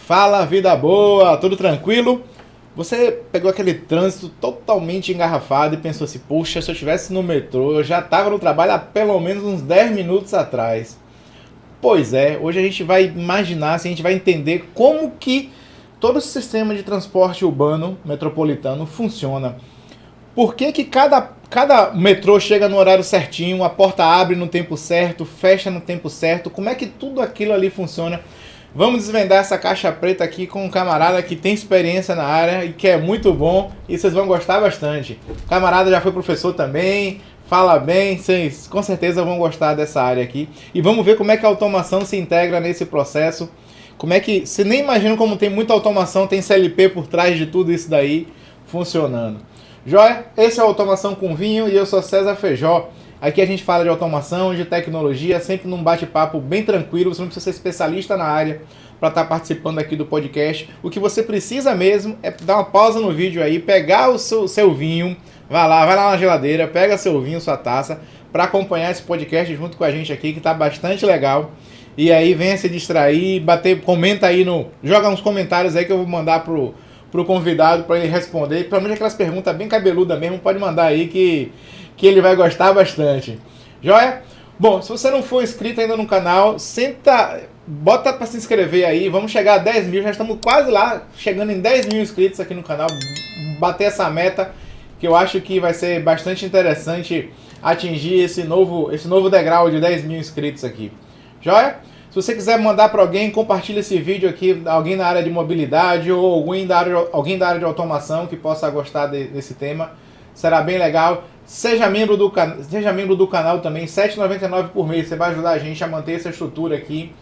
Fala, vida boa, tudo tranquilo? Você pegou aquele trânsito totalmente engarrafado e pensou assim, puxa, se eu estivesse no metrô, eu já estava no trabalho há pelo menos uns 10 minutos atrás. Pois é, hoje a gente vai imaginar, assim, a gente vai entender como que todo o sistema de transporte urbano metropolitano funciona. Por que que cada metrô chega no horário certinho, a porta abre no tempo certo, fecha no tempo certo, como é que tudo aquilo ali funciona? Vamos desvendar essa caixa preta aqui com um camarada que tem experiência na área e que é muito bom e vocês vão gostar bastante. O camarada já foi professor também, fala bem, vocês com certeza vão gostar dessa área aqui. E vamos ver como é que a automação se integra nesse processo. Como é que, você nem imagina como tem muita automação, tem CLP por trás de tudo isso daí funcionando. Joia? Esse é o Automação com Vinho e eu sou César Feijó. Aqui a gente fala de automação, de tecnologia, sempre num bate-papo bem tranquilo. Você não precisa ser especialista na área para estar participando aqui do podcast. O que você precisa mesmo é dar uma pausa no vídeo aí, pegar o seu vinho, vai lá na geladeira, pega seu vinho, sua taça, para acompanhar esse podcast junto com a gente aqui, que está bastante legal. E aí venha se distrair, comenta aí joga uns comentários aí que eu vou mandar pro convidado para ele responder. Principalmente aquelas perguntas bem cabeludas mesmo, pode mandar aí que ele vai gostar bastante. Joia? Bom, se você não for inscrito ainda no canal, bota para se inscrever aí, vamos chegar a 10 mil, já estamos quase lá, chegando em 10 mil inscritos aqui no canal, bater essa meta, que eu acho que vai ser bastante interessante atingir esse novo degrau de 10 mil inscritos aqui. Joia? Se você quiser mandar para alguém, compartilha esse vídeo aqui, alguém na área de mobilidade ou alguém da área de automação que possa gostar desse tema, será bem legal. Seja membro do canal também, R$ 7,99 por mês. Você vai ajudar a gente a manter essa estrutura aqui,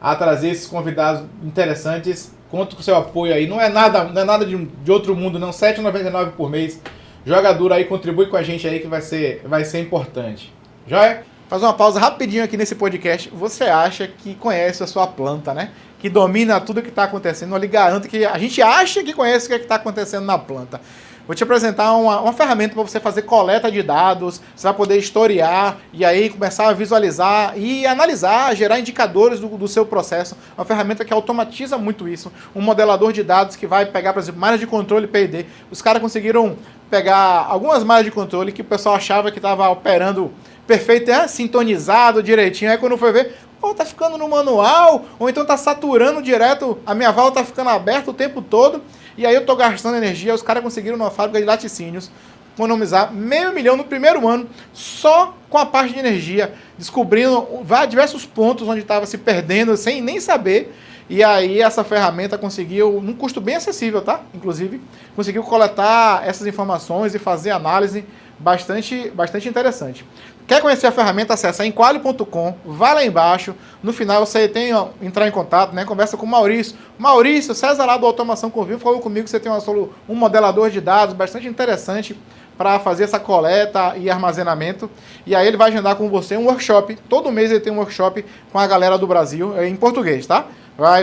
a trazer esses convidados interessantes. Conto com o seu apoio aí. Não é nada de outro mundo, não. R$ 7,99 por mês. Joga duro aí, contribui com a gente aí que vai ser importante. Joia? Fazer uma pausa rapidinho aqui nesse podcast. Você acha que conhece a sua planta, né? Que domina tudo que está acontecendo. Eu lhe garanto que a gente acha que conhece o que está acontecendo na planta. Vou te apresentar uma ferramenta para você fazer coleta de dados, você vai poder historiar e aí começar a visualizar e analisar, gerar indicadores do seu processo. Uma ferramenta que automatiza muito isso. Um modelador de dados que vai pegar, por exemplo, malhas de controle P&D. Os caras conseguiram pegar algumas malhas de controle que o pessoal achava que estava operando perfeito, sintonizado direitinho. Aí quando foi ver, tá ficando no manual, ou então tá saturando direto, a minha válvula tá ficando aberta o tempo todo. E aí eu tô gastando energia. Os caras conseguiram numa fábrica de laticínios economizar R$500 mil no primeiro ano só com a parte de energia, descobrindo diversos pontos onde estava se perdendo sem nem saber. E aí essa ferramenta conseguiu, num custo bem acessível, tá? Inclusive, conseguiu coletar essas informações e fazer análise bastante interessante. Quer conhecer a ferramenta? Acessa enquali.com, vai lá embaixo, no final você tem entrar em contato, né? Conversa com o Maurício. Maurício, César lá do Automação com Vinho, falou comigo que você tem um modelador de dados bastante interessante para fazer essa coleta e armazenamento. E aí ele vai agendar com você um workshop. Todo mês ele tem um workshop com a galera do Brasil, em português, tá?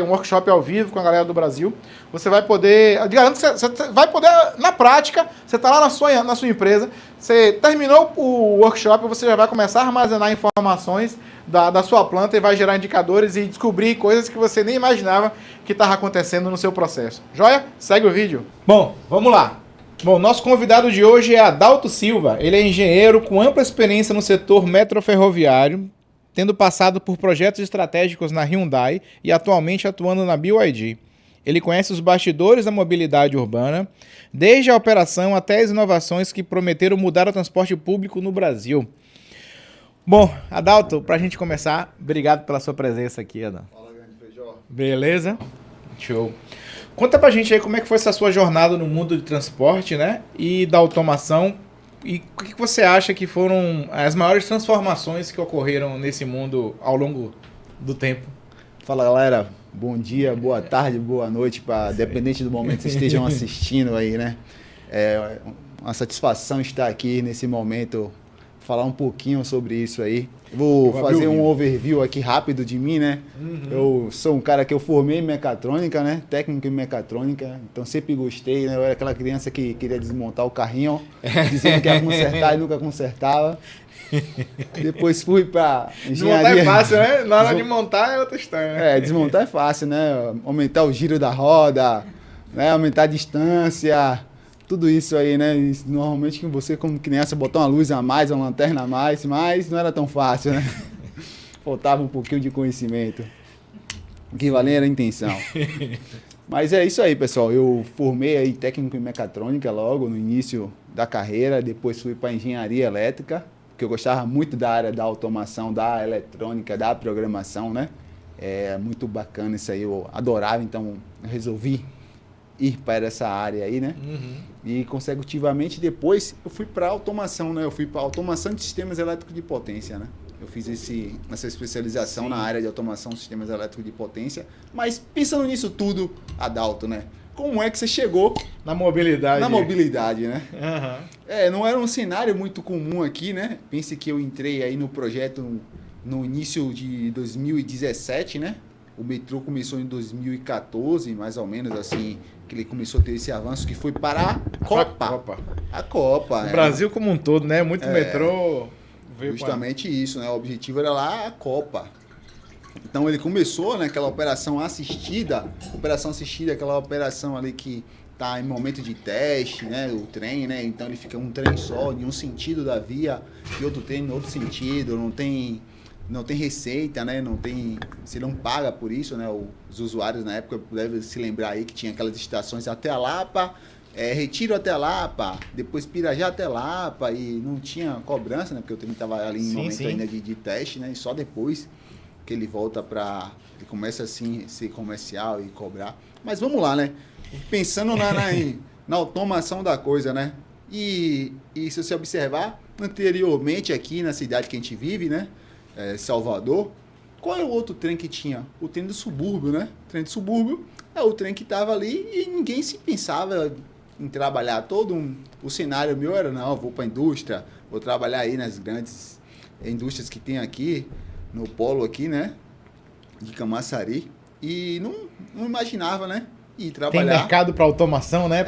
Um workshop ao vivo com a galera do Brasil. Você vai poder, eu garanto que você vai poder, na prática, você está lá na sua empresa, você terminou o workshop, você já vai começar a armazenar informações da sua planta e vai gerar indicadores e descobrir coisas que você nem imaginava que estava acontecendo no seu processo. Joia? Segue o vídeo. Bom, vamos lá. Bom, nosso convidado de hoje é Adalto Silva. Ele é engenheiro com ampla experiência no setor metroferroviário, tendo passado por projetos estratégicos na Hyundai e atualmente atuando na BYD. Ele conhece os bastidores da mobilidade urbana, desde a operação até as inovações que prometeram mudar o transporte público no Brasil. Bom, Adalto, para a gente começar, obrigado pela sua presença aqui, Adalto. Fala, grande Feijó. Beleza? Show. Conta pra gente aí como é que foi essa sua jornada no mundo de transporte, né? E da automação. E o que você acha que foram as maiores transformações que ocorreram nesse mundo ao longo do tempo? Fala, galera. Bom dia, boa tarde, boa noite, dependente do momento que vocês estejam assistindo aí, né? É uma satisfação estar aqui nesse momento falar um pouquinho sobre isso aí. Vou fazer um overview aqui rápido de mim, né? Eu sou um cara que eu formei em mecatrônica, né? Técnico em mecatrônica, então sempre gostei, né? Eu era aquela criança que queria desmontar o carrinho, dizendo que ia consertar e nunca consertava. Depois fui para engenharia. Desmontar é fácil, né? Na hora de montar é outra história. Né? Desmontar é fácil, né? Aumentar o giro da roda, né? Aumentar a distância, tudo isso aí, né? E normalmente você como criança botar uma luz a mais, uma lanterna a mais, mas não era tão fácil, né? Faltava um pouquinho de conhecimento. O que valia era a intenção. Mas é isso aí, pessoal. Eu formei aí técnico em mecatrônica logo no início da carreira, depois fui para engenharia elétrica, porque eu gostava muito da área da automação, da eletrônica, da programação, né? É muito bacana isso aí, eu adorava, então eu resolvi ir para essa área aí, né? E consecutivamente depois eu fui para automação, né? Eu fui para automação de sistemas elétricos de potência, né? Eu fiz essa especialização na área de automação de sistemas elétricos de potência, mas pensando nisso tudo, Adalto, né? Como é que você chegou na mobilidade? Na mobilidade, né? Não era um cenário muito comum aqui, né? Pense que eu entrei aí no projeto no início de 2017, né? O metrô começou em 2014, mais ou menos assim, que ele começou a ter esse avanço, que foi para a Copa. A Copa. O Brasil como um todo, né? Muito metrô veio justamente isso, né? O objetivo era lá a Copa. Então ele começou, né, aquela operação assistida, aquela operação ali que está em momento de teste, né, o trem, né, então ele fica um trem só, em um sentido da via, e outro trem em outro sentido, não tem receita, né, você não paga por isso, né, os usuários na época devem se lembrar aí que tinha aquelas estações até a Lapa, Retiro até a Lapa, depois Pirajá até a Lapa, e não tinha cobrança, né, porque o trem estava ali em momento ainda de teste, né, e só depois que ele volta ele começa assim a ser comercial e cobrar. Mas vamos lá, né? Pensando na automação da coisa, né? E se você observar, anteriormente aqui na cidade que a gente vive, né? Salvador, qual é o outro trem que tinha? O trem do subúrbio, né? O trem do subúrbio é o trem que estava ali e ninguém se pensava em trabalhar. O cenário meu era, não, vou para a indústria, vou trabalhar aí nas grandes indústrias que tem aqui, no polo aqui, né, de Camaçari, e não imaginava, né, ir trabalhar. Tem mercado para automação, né,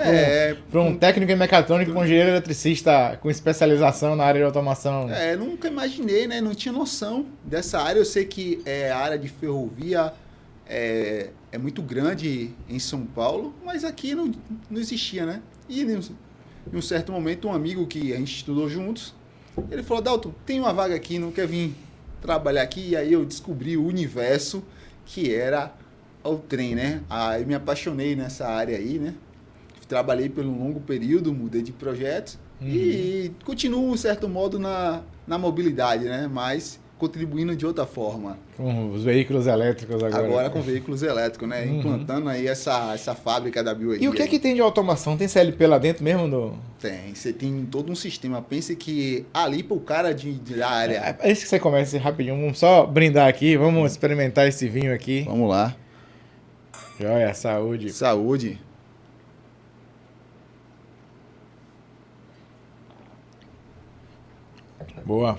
para um técnico em mecatrônica, com engenheiro eletricista com especialização na área de automação. Nunca imaginei, né, não tinha noção dessa área. Eu sei que a área de ferrovia é muito grande em São Paulo, mas aqui não existia, né, e em um certo momento um amigo que a gente estudou juntos, ele falou, Dalton, tem uma vaga aqui, não quer vir trabalhar aqui? E aí eu descobri o universo que era o trem, né? Aí me apaixonei nessa área aí, né? Trabalhei por um longo período, mudei de projeto e continuo, de certo modo, na mobilidade, né? Mas contribuindo de outra forma. Com os veículos elétricos agora. Agora com veículos elétricos, né? Implantando aí essa fábrica da BioE. E o que é que tem de automação? Tem CLP lá dentro mesmo? Tem. Você tem todo um sistema. Pense que ali para o cara da área... É isso que você começa rapidinho. Vamos só brindar aqui. Vamos experimentar esse vinho aqui. Vamos lá. Joia, saúde. Saúde. Boa.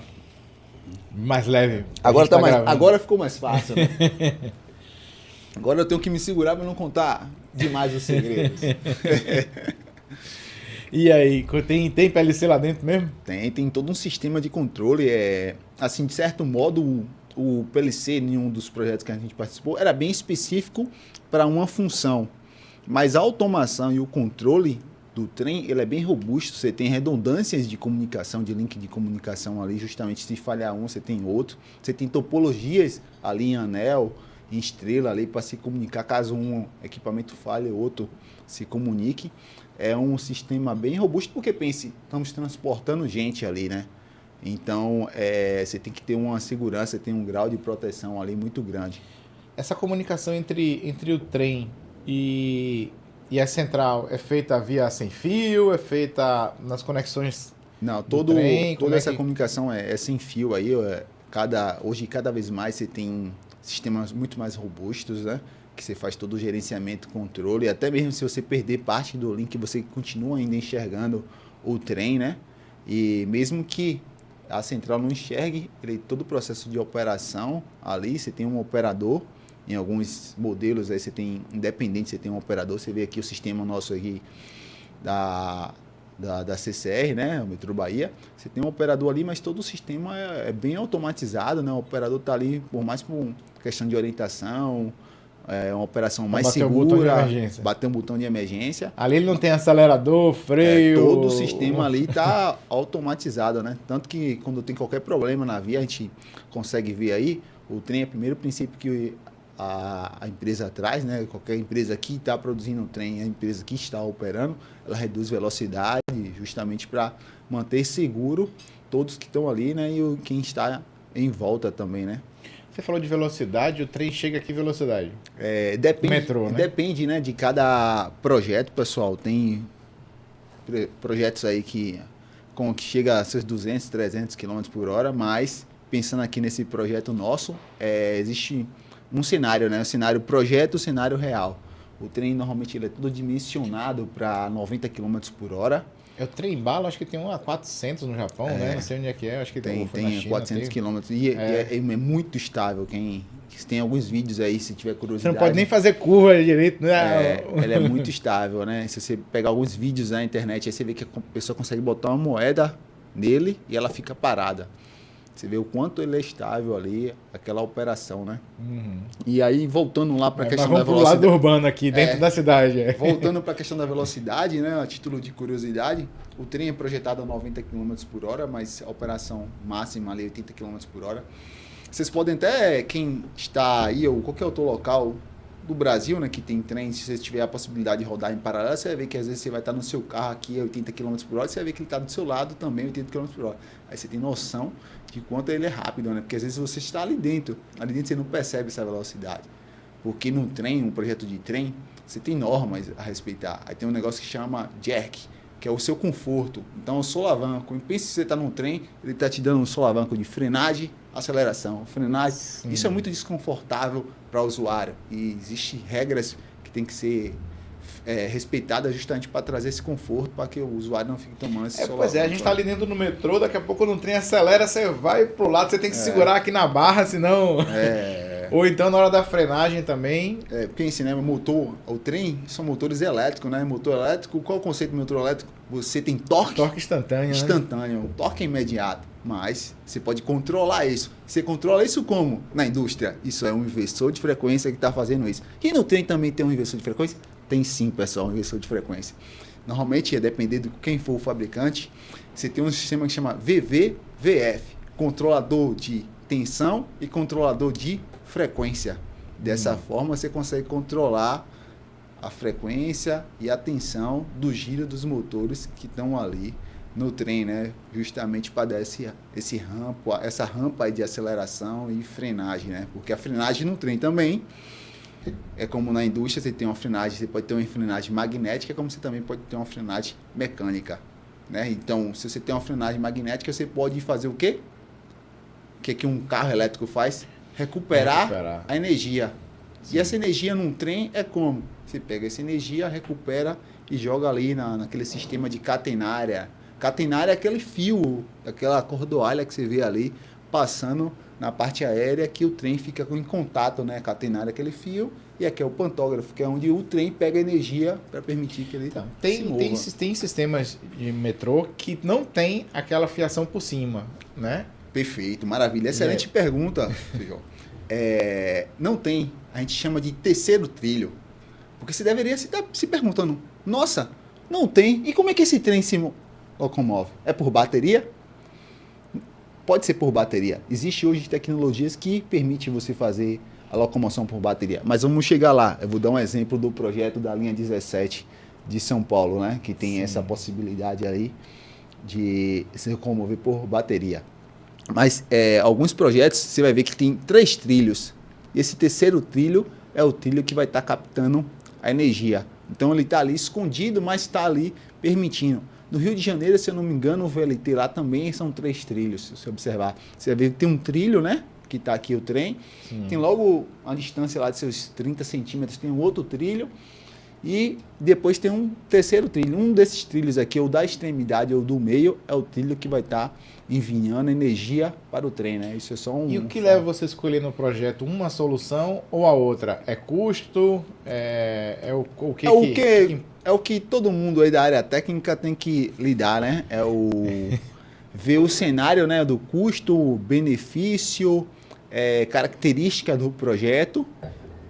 Mais leve. Agora ficou mais fácil, né? Agora eu tenho que me segurar para não contar demais os segredos. E aí, tem PLC lá dentro mesmo? Tem todo um sistema de controle. Assim, de certo modo, o PLC, em um dos projetos que a gente participou, era bem específico para uma função. Mas a automação e o controle do trem, ele é bem robusto. Você tem redundâncias de comunicação, de link de comunicação ali, justamente se falhar um, você tem outro. Você tem topologias ali em anel, em estrela ali para se comunicar, caso um equipamento falhe, o outro se comunique. É um sistema bem robusto, porque pense, estamos transportando gente ali, né? Então, você tem que ter uma segurança, tem um grau de proteção ali muito grande. Essa comunicação entre o trem e a central é feita via sem fio, é feita nas conexões? Não, toda essa comunicação é sem fio aí. Hoje, cada vez mais, você tem sistemas muito mais robustos, né? Que você faz todo o gerenciamento, controle, até mesmo se você perder parte do link, você continua ainda enxergando o trem, né? E mesmo que a central não enxergue todo o processo de operação ali. Você tem um operador, em alguns modelos aí você tem, independente, você tem um operador. Você vê aqui o sistema nosso aqui da CCR, né, o Metrô Bahia. Você tem um operador ali, mas todo o sistema é bem automatizado, né? O operador está ali por mais por questão de orientação, é uma operação mais segura, bater um botão de emergência. Ali ele não tem acelerador, freio... todo o sistema ali está automatizado, né? Tanto que quando tem qualquer problema na via, a gente consegue ver aí, o trem é o primeiro princípio que a empresa traz, né? Qualquer empresa que está produzindo um trem, a empresa que está operando, ela reduz velocidade justamente para manter seguro todos que estão ali, né? E quem está em volta também, né? Você falou de velocidade, o trem chega a que velocidade? Depende, metrô, né? Depende, né, de cada projeto, pessoal. Tem projetos aí que chega a seus 200, 300 km por hora, mas pensando aqui nesse projeto nosso, existe um cenário, né? O cenário projeto, o cenário real. O trem normalmente ele é todo dimensionado para 90 km por hora. O trem bala, acho que tem um a 400 no Japão, né? Não sei onde é que é, acho que tem na China, 400 km e é muito estável. Tem alguns vídeos aí, se tiver curiosidade. Você não pode nem fazer curva direito, né? Ele é muito estável, né? Se você pegar alguns vídeos na internet, aí você vê que a pessoa consegue botar uma moeda nele e ela fica parada. Você vê o quanto ele é estável ali, aquela operação, né? Uhum. E aí, voltando lá para a questão da velocidade. Vamos pro lado urbano aqui, dentro da cidade. Voltando para a questão da velocidade, né? A título de curiosidade, o trem é projetado a 90 km por hora, mas a operação máxima ali é 80 km por hora. Vocês podem até, quem está aí, ou qualquer outro local do Brasil, né, que tem trem, se você tiver a possibilidade de rodar em paralelo, você vai ver que às vezes você vai estar no seu carro aqui a 80 km por hora, você vai ver que ele está do seu lado também 80 km por hora. Aí você tem noção de quanto ele é rápido, né? Porque às vezes você está ali dentro você não percebe essa velocidade. Porque no trem, um projeto de trem, você tem normas a respeitar. Aí tem um negócio que chama jerk, que é o seu conforto. Então o solavanco, pense se você está num trem, ele está te dando um solavanco de frenagem, aceleração, frenagem. Sim. Isso é muito desconfortável para o usuário. E existem regras que tem que ser respeitadas justamente para trazer esse conforto, para que o usuário não fique tomando esse solavanco. Pois é, a gente está ali dentro do metrô, daqui a pouco no trem acelera, você vai pro lado, você tem que segurar aqui na barra, senão... Ou então na hora da frenagem também. Porque assim, né, o trem são motores elétricos, né? Motor elétrico, qual é o conceito do motor elétrico? Você tem torque. Torque instantâneo. Instantâneo, né? O torque é imediato. Mas você pode controlar isso. Você controla isso como? Na indústria. Isso é um inversor de frequência que está fazendo isso. E no trem também tem um inversor de frequência? Tem sim, pessoal, um inversor de frequência. Normalmente, dependendo de quem for o fabricante, você tem um sistema que chama VVVF, controlador de tensão e controlador de frequência. Dessa forma, você consegue controlar a frequência e a tensão do giro dos motores que estão ali no trem, né? Justamente para dar essa rampa aí de aceleração e frenagem, né? Porque a frenagem no trem também é como na indústria, você tem uma frenagem, você pode ter uma frenagem magnética, como você também pode ter uma frenagem mecânica, né? Então, se você tem uma frenagem magnética, você pode fazer o quê? O que um carro elétrico faz? Recuperar a energia. Sim. E essa energia num trem é como? Você pega essa energia, recupera e joga ali naquele sistema de catenária. Catenária é aquele fio, aquela cordoalha que você vê ali passando na parte aérea, que o trem fica em contato, né? Catenária é aquele fio, e aqui é o pantógrafo, que é onde o trem pega energia para permitir que ele se mova. Tem sistemas de metrô que não tem aquela fiação por cima, né? Perfeito, maravilha. Excelente pergunta, Feijó. Não tem, a gente chama de terceiro trilho. Porque você deveria estar se perguntando, nossa, não tem, e como é que esse trem se locomove? É por bateria? Pode ser por bateria. Existe hoje tecnologias que permitem você fazer a locomoção por bateria. Mas vamos chegar lá. Eu vou dar um exemplo do projeto da linha 17 de São Paulo, né? Que tem Sim. essa possibilidade aí de se locomover por bateria. Mas alguns projetos você vai ver que tem 3 trilhos. E esse terceiro trilho é o trilho que vai estar captando a energia. Então ele está ali escondido, mas está ali permitindo. No Rio de Janeiro, se eu não me engano, o VLT lá também são 3 trilhos, se você observar. Você vai ver que tem um trilho, né? Que está aqui o trem. Sim. Tem logo a distância lá de seus 30 centímetros, tem um outro trilho. E depois tem um terceiro trilho. Um desses trilhos aqui, ou da extremidade ou do meio, é o trilho que vai estar enviando energia para o trem, né? Isso é só um... E o que leva você a escolher no projeto uma solução ou a outra? É custo? O que É o que todo mundo aí da área técnica tem que lidar, né? É o ver o cenário, né, do custo, benefício, característica do projeto,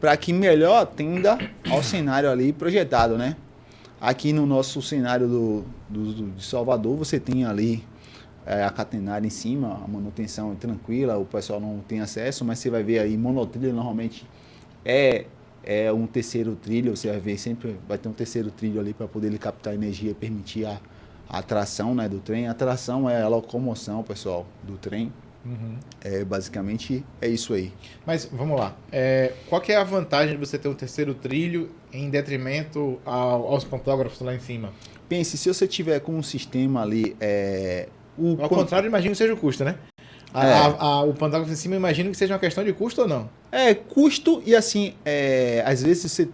para que melhor atenda ao cenário ali projetado, né? Aqui no nosso cenário de Salvador, você tem ali a catenária em cima, a manutenção é tranquila, o pessoal não tem acesso, mas você vai ver aí monotrilho normalmente é um terceiro trilho, você vai ver sempre vai ter um terceiro trilho ali para poder ele captar energia e permitir a tração, né, do trem. A tração é a locomoção, pessoal, do trem. Uhum. Basicamente é isso aí. Mas vamos lá. Qual que é a vantagem de você ter um terceiro trilho em detrimento aos pantógrafos lá em cima? Pense, se você tiver com um sistema ali... Ao contrário, imagino que seja o custo, né? O pantógrafo em cima, imagino que seja uma questão de custo ou não? Custo e assim, às vezes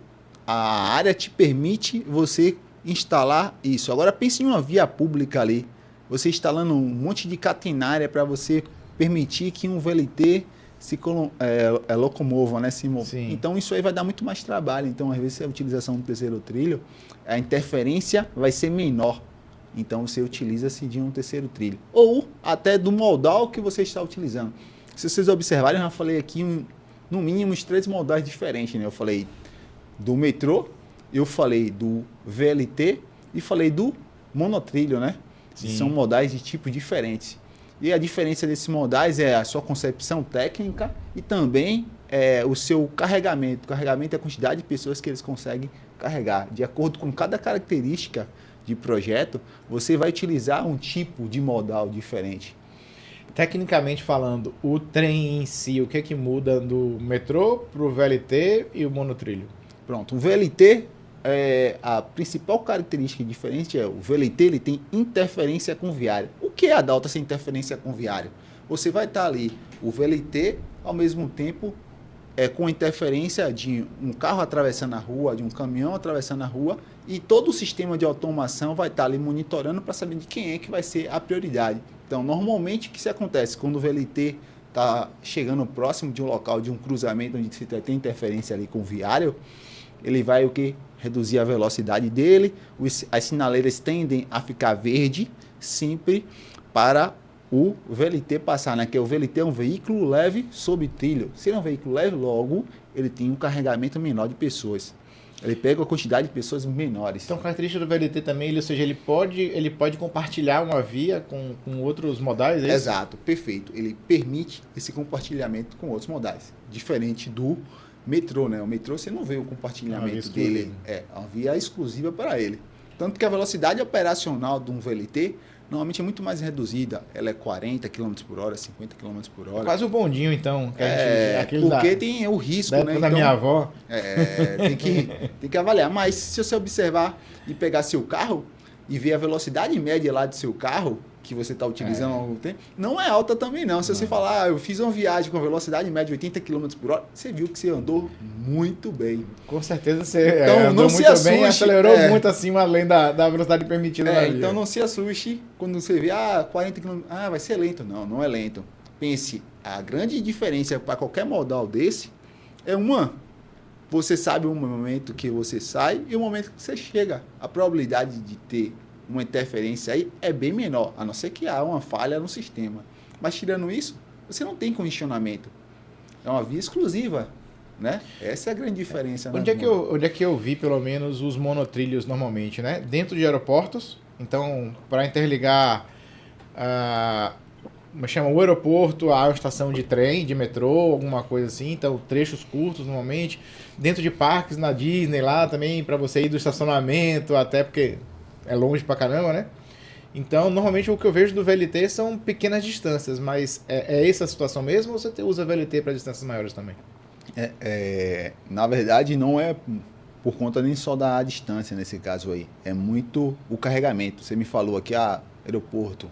a área te permite você instalar isso. Agora pense em uma via pública ali, você instalando um monte de catenária para você permitir que um VLT se locomova, né? Sim. Então isso aí vai dar muito mais trabalho. Então às vezes a utilização do terceiro trilho, a interferência vai ser menor. Então você utiliza-se de um terceiro trilho. Ou até do modal que você está utilizando. Se vocês observarem, eu já falei aqui no mínimo uns 3 modais diferentes, né? Eu falei do metrô, eu falei do VLT e falei do monotrilho, né? Sim. São modais de tipos diferentes. E a diferença desses modais é a sua concepção técnica e também o seu carregamento. O carregamento é a quantidade de pessoas que eles conseguem carregar. De acordo com cada característica de projeto, você vai utilizar um tipo de modal diferente. Tecnicamente falando, o trem em si, o que é que muda do metrô para o VLT e o monotrilho? Pronto, o VLT, a principal característica diferente é o VLT ele tem interferência com viário. O que é a Dalta sem interferência com viário? Você vai estar ali, o VLT, ao mesmo tempo, com interferência de um carro atravessando a rua, de um caminhão atravessando a rua, e todo o sistema de automação vai estar ali monitorando para saber de quem é que vai ser a prioridade. Então, normalmente, o que se acontece? Quando o VLT está chegando próximo de um local, de um cruzamento onde se tem interferência ali com o viário, ele vai o quê? Reduzir a velocidade dele, as sinaleiras tendem a ficar verde sempre para o VLT passar, né? Que o VLT é um veículo leve sob trilho. Se ele é um veículo leve, logo, ele tem um carregamento menor de pessoas. Ele pega a quantidade de pessoas menores. Então, a característica do VLT também, ou seja, ele pode compartilhar uma via com outros modais, é isso? Exato, perfeito. Ele permite esse compartilhamento com outros modais. Diferente do metrô, né? O metrô você não vê o compartilhamento dele. É uma via exclusiva para ele. Tanto que a velocidade operacional de um VLT normalmente é muito mais reduzida. Ela é 40 km por hora, 50 km por hora. Quase o bondinho, então. Porque tem o risco, né? Da minha avó. Tem que avaliar. Mas se você observar e pegar seu carro e ver a velocidade média lá do seu carro, que você está utilizando há algum tempo, não é alta também não. Se você falar, eu fiz uma viagem com velocidade média de 80 km por hora, você viu que você andou muito bem. Com certeza você então, andou não muito se assuste, bem e acelerou muito acima além da velocidade permitida na via. Então não se assuste quando você vê 40 km, vai ser lento. Não, não é lento. Pense, a grande diferença para qualquer modal desse é você sabe o momento que você sai e o momento que você chega. A probabilidade de ter uma interferência aí é bem menor, a não ser que há uma falha no sistema. Mas tirando isso, você não tem condicionamento. É uma via exclusiva, né? Essa é a grande diferença. Onde é que eu vi, pelo menos, os monotrilhos normalmente, né? Dentro de aeroportos. Então, para interligar chama o aeroporto à estação de trem, de metrô, alguma coisa assim. Então, trechos curtos normalmente. Dentro de parques, na Disney lá também, para você ir do estacionamento, até porque é longe pra caramba, né? Então, normalmente o que eu vejo do VLT são pequenas distâncias, mas é essa a situação mesmo ou você usa VLT para distâncias maiores também? Na verdade, não é por conta nem só da distância nesse caso aí. É muito o carregamento. Você me falou aqui, aeroporto.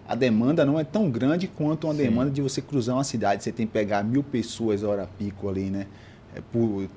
A demanda não é tão grande quanto uma demanda de você cruzar uma cidade. Você tem que pegar 1000 pessoas hora pico ali, né?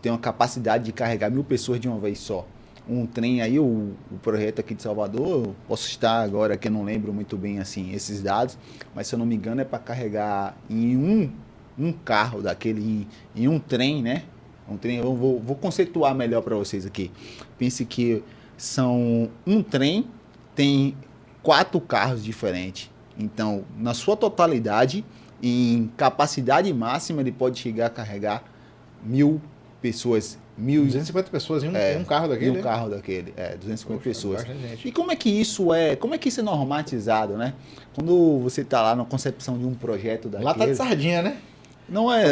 tem uma capacidade de carregar 1.000 pessoas de uma vez só. Um trem aí, o projeto aqui de Salvador, eu posso estar agora que eu não lembro muito bem assim esses dados, mas se eu não me engano é para carregar em um carro daquele, em um trem, né? Um trem, eu vou conceituar melhor para vocês aqui. Pense que são um trem, tem 4 carros diferentes. Então, na sua totalidade, em capacidade máxima, ele pode chegar a carregar 1.000 pessoas. 250 pessoas em um carro daquele? Em um carro daquele, 250 pessoas. Gente. E como é que isso é normatizado, né? Quando você está lá na concepção de um projeto daquele... Lata de sardinha, né? Não é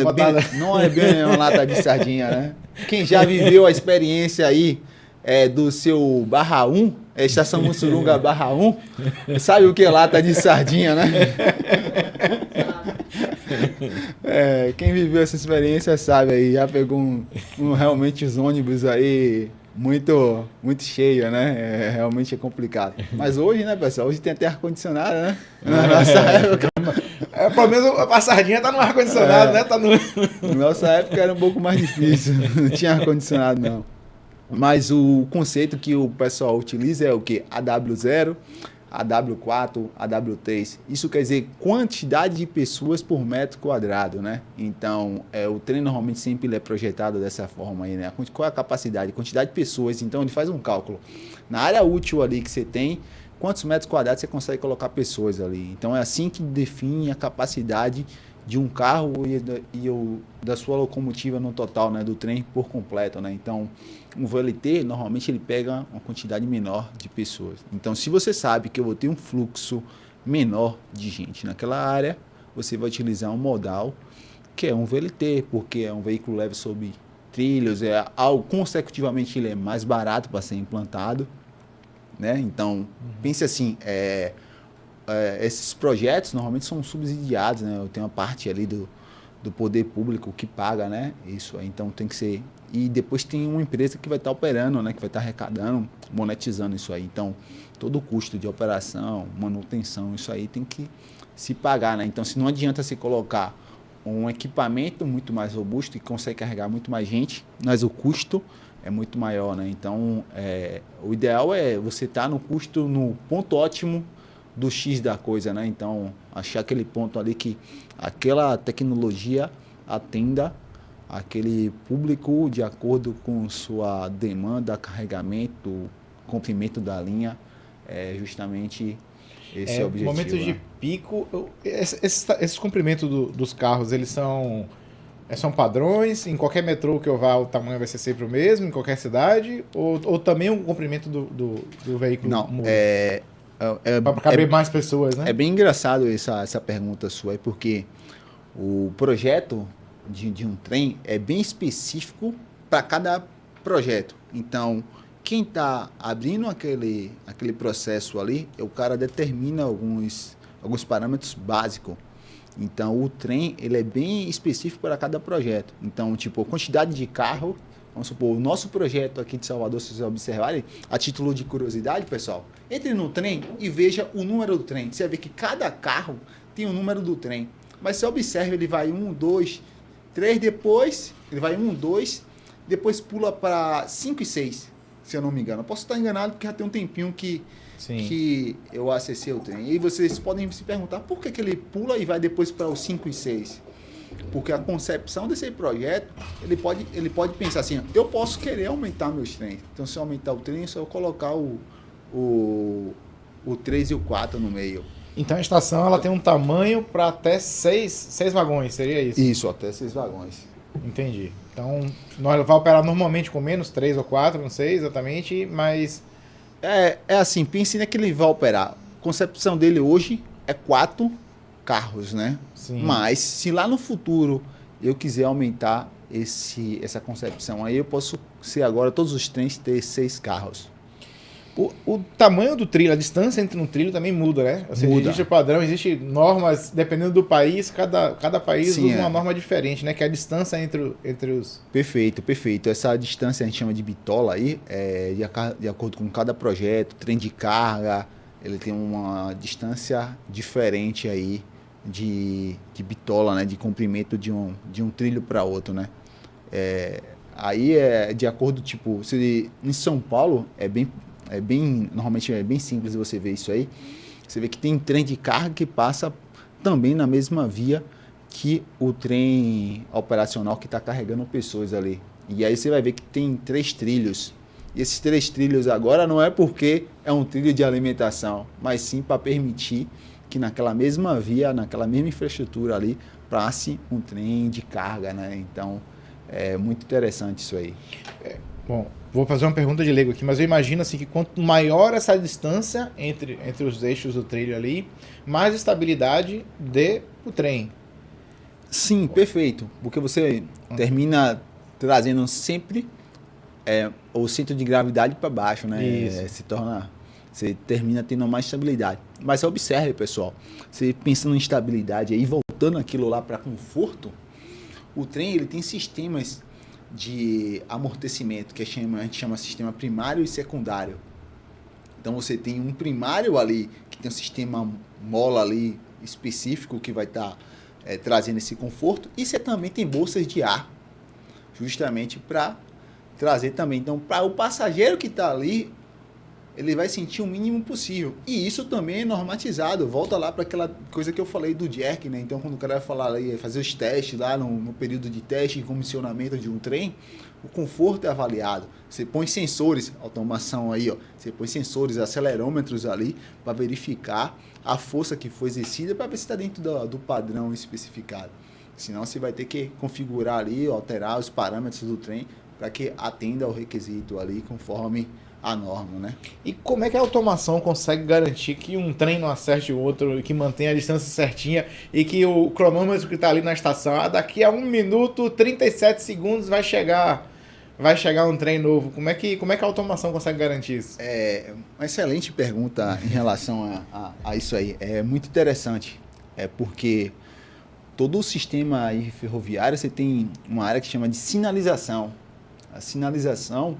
bem uma lata de sardinha, né? Quem já viveu a experiência aí do seu barra 1, Estação Mussurunga barra 1, sabe o que é lata de sardinha, né? Quem viveu essa experiência sabe aí, já pegou realmente os ônibus aí muito cheio, né? Realmente é complicado. Mas hoje, né, pessoal? Hoje tem até ar-condicionado, né? Na nossa época. Pelo menos a sardinha tá no ar-condicionado, né? Tá no... Na nossa época era um pouco mais difícil. Não tinha ar-condicionado, não. Mas o conceito que o pessoal utiliza é o quê? AW0, AW4, AW3. Isso quer dizer quantidade de pessoas por metro quadrado, né? Então, o trem normalmente sempre ele é projetado dessa forma aí, né? Qual é a capacidade? Quantidade de pessoas. Então, ele faz um cálculo. Na área útil ali que você tem, quantos metros quadrados você consegue colocar pessoas ali. Então, é assim que define a capacidade de um carro e da sua locomotiva no total, né? Do trem por completo, né? Então, um VLT, normalmente ele pega uma quantidade menor de pessoas. Então, se você sabe que eu vou ter um fluxo menor de gente naquela área, você vai utilizar um modal, que é um VLT, porque é um veículo leve sobre trilhos, consecutivamente ele é mais barato para ser implantado, né? Então, pense assim, esses projetos normalmente são subsidiados, né? Tem uma parte ali do poder público que paga, né? Isso aí, então tem que ser... E depois tem uma empresa que vai estar operando, né? Que vai estar arrecadando, monetizando isso aí. Então, todo o custo de operação, manutenção, isso aí tem que se pagar, né? Então, se não adianta se colocar um equipamento muito mais robusto e consegue carregar muito mais gente, mas o custo é muito maior, né? Então, o ideal é você estar no custo, no ponto ótimo do X da coisa, né? Então, achar aquele ponto ali que aquela tecnologia atenda aquele público de acordo com sua demanda, carregamento, comprimento da linha, justamente esse é o objetivo. Momentos de pico, esses comprimentos dos carros, eles são padrões? Em qualquer metrô que eu vá, o tamanho vai ser sempre o mesmo, em qualquer cidade? Ou também o comprimento do veículo muda? Para caber mais pessoas, né? É bem engraçado essa pergunta sua aí, porque o projeto de um trem é bem específico para cada projeto. Então, quem está abrindo aquele processo ali, o cara determina alguns parâmetros básicos. Então, o trem ele é bem específico para cada projeto. Então, tipo, a quantidade de carro, vamos supor, o nosso projeto aqui de Salvador, se vocês observarem, a título de curiosidade, pessoal, entre no trem e veja o número do trem. Você vai ver que cada carro tem o número do trem. Mas você observa, ele vai 1, 2, 3, depois ele vai 1, 2, depois pula para 5 e 6, se eu não me engano. Eu posso estar enganado porque já tem um tempinho que eu acessei o trem. E vocês podem se perguntar por que ele pula e vai depois para os 5 e 6. Porque a concepção desse projeto, ele pode pensar assim, eu posso querer aumentar meus trens. Então, se eu aumentar o trem, é só eu colocar o 3 e o 4 no meio. Então a estação ela tem um tamanho para até 6 vagões, seria isso? Isso, até 6 vagões. Entendi. Então, nós vai operar normalmente com menos 3 ou 4, não sei exatamente, mas... É assim, pense que ele vai operar. A concepção dele hoje é 4 carros, né? Sim. Mas, se lá no futuro eu quiser aumentar essa concepção, aí eu posso ser agora, todos os trens ter 6 carros. O tamanho do trilho, a distância entre um trilho também muda, né? Ou seja, muda. Existe padrão, existe normas, dependendo do país, cada país Sim, usa uma norma diferente, né? Que é a distância entre os... Perfeito. Essa distância a gente chama de bitola aí, de acordo com cada projeto, trem de carga, ele tem uma distância diferente aí de bitola, né? De comprimento de um trilho para outro, né? Aí é de acordo, tipo, em São Paulo normalmente é bem simples você ver isso aí. Você vê que tem trem de carga que passa também na mesma via que o trem operacional que está carregando pessoas ali. E aí você vai ver que tem 3 trilhos. E esses 3 trilhos agora não é porque é um trilho de alimentação, mas sim para permitir que naquela mesma via, naquela mesma infraestrutura ali, passe um trem de carga, né? Então, é muito interessante isso aí. Bom, vou fazer uma pergunta de leigo aqui, mas eu imagino assim que quanto maior essa distância entre os eixos do trilho ali, mais estabilidade dê o trem. Sim, perfeito. Porque você termina trazendo sempre o centro de gravidade para baixo, né? Você termina tendo mais estabilidade. Mas observe, pessoal, você pensando em estabilidade aí, voltando aquilo lá para conforto, o trem ele tem sistemas de amortecimento que a gente chama sistema primário e secundário. Então você tem um primário ali que tem um sistema mola ali específico que vai estar trazendo esse conforto, e você também tem bolsas de ar justamente para trazer também. Então, para o passageiro que está ali, ele vai sentir o mínimo possível. E isso também é normatizado. Volta lá para aquela coisa que eu falei do Jerk, né? Então, quando o cara vai falar aí, fazer os testes lá no período de teste e comissionamento de um trem, o conforto é avaliado. Você põe sensores, automação aí, ó. Você põe sensores, acelerômetros ali para verificar a força que foi exercida para ver se está dentro do padrão especificado. Senão você vai ter que configurar ali, alterar os parâmetros do trem para que atenda ao requisito ali conforme a norma, né? E como é que a automação consegue garantir que um trem não acerte o outro e que mantenha a distância certinha e que o cronômetro que está ali na estação, daqui a 1 minuto e 37 segundos vai chegar um trem novo? Como é que a automação consegue garantir isso? É uma excelente pergunta em relação a isso aí. É muito interessante. Porque todo o sistema aí ferroviário, você tem uma área que chama de sinalização. A sinalização,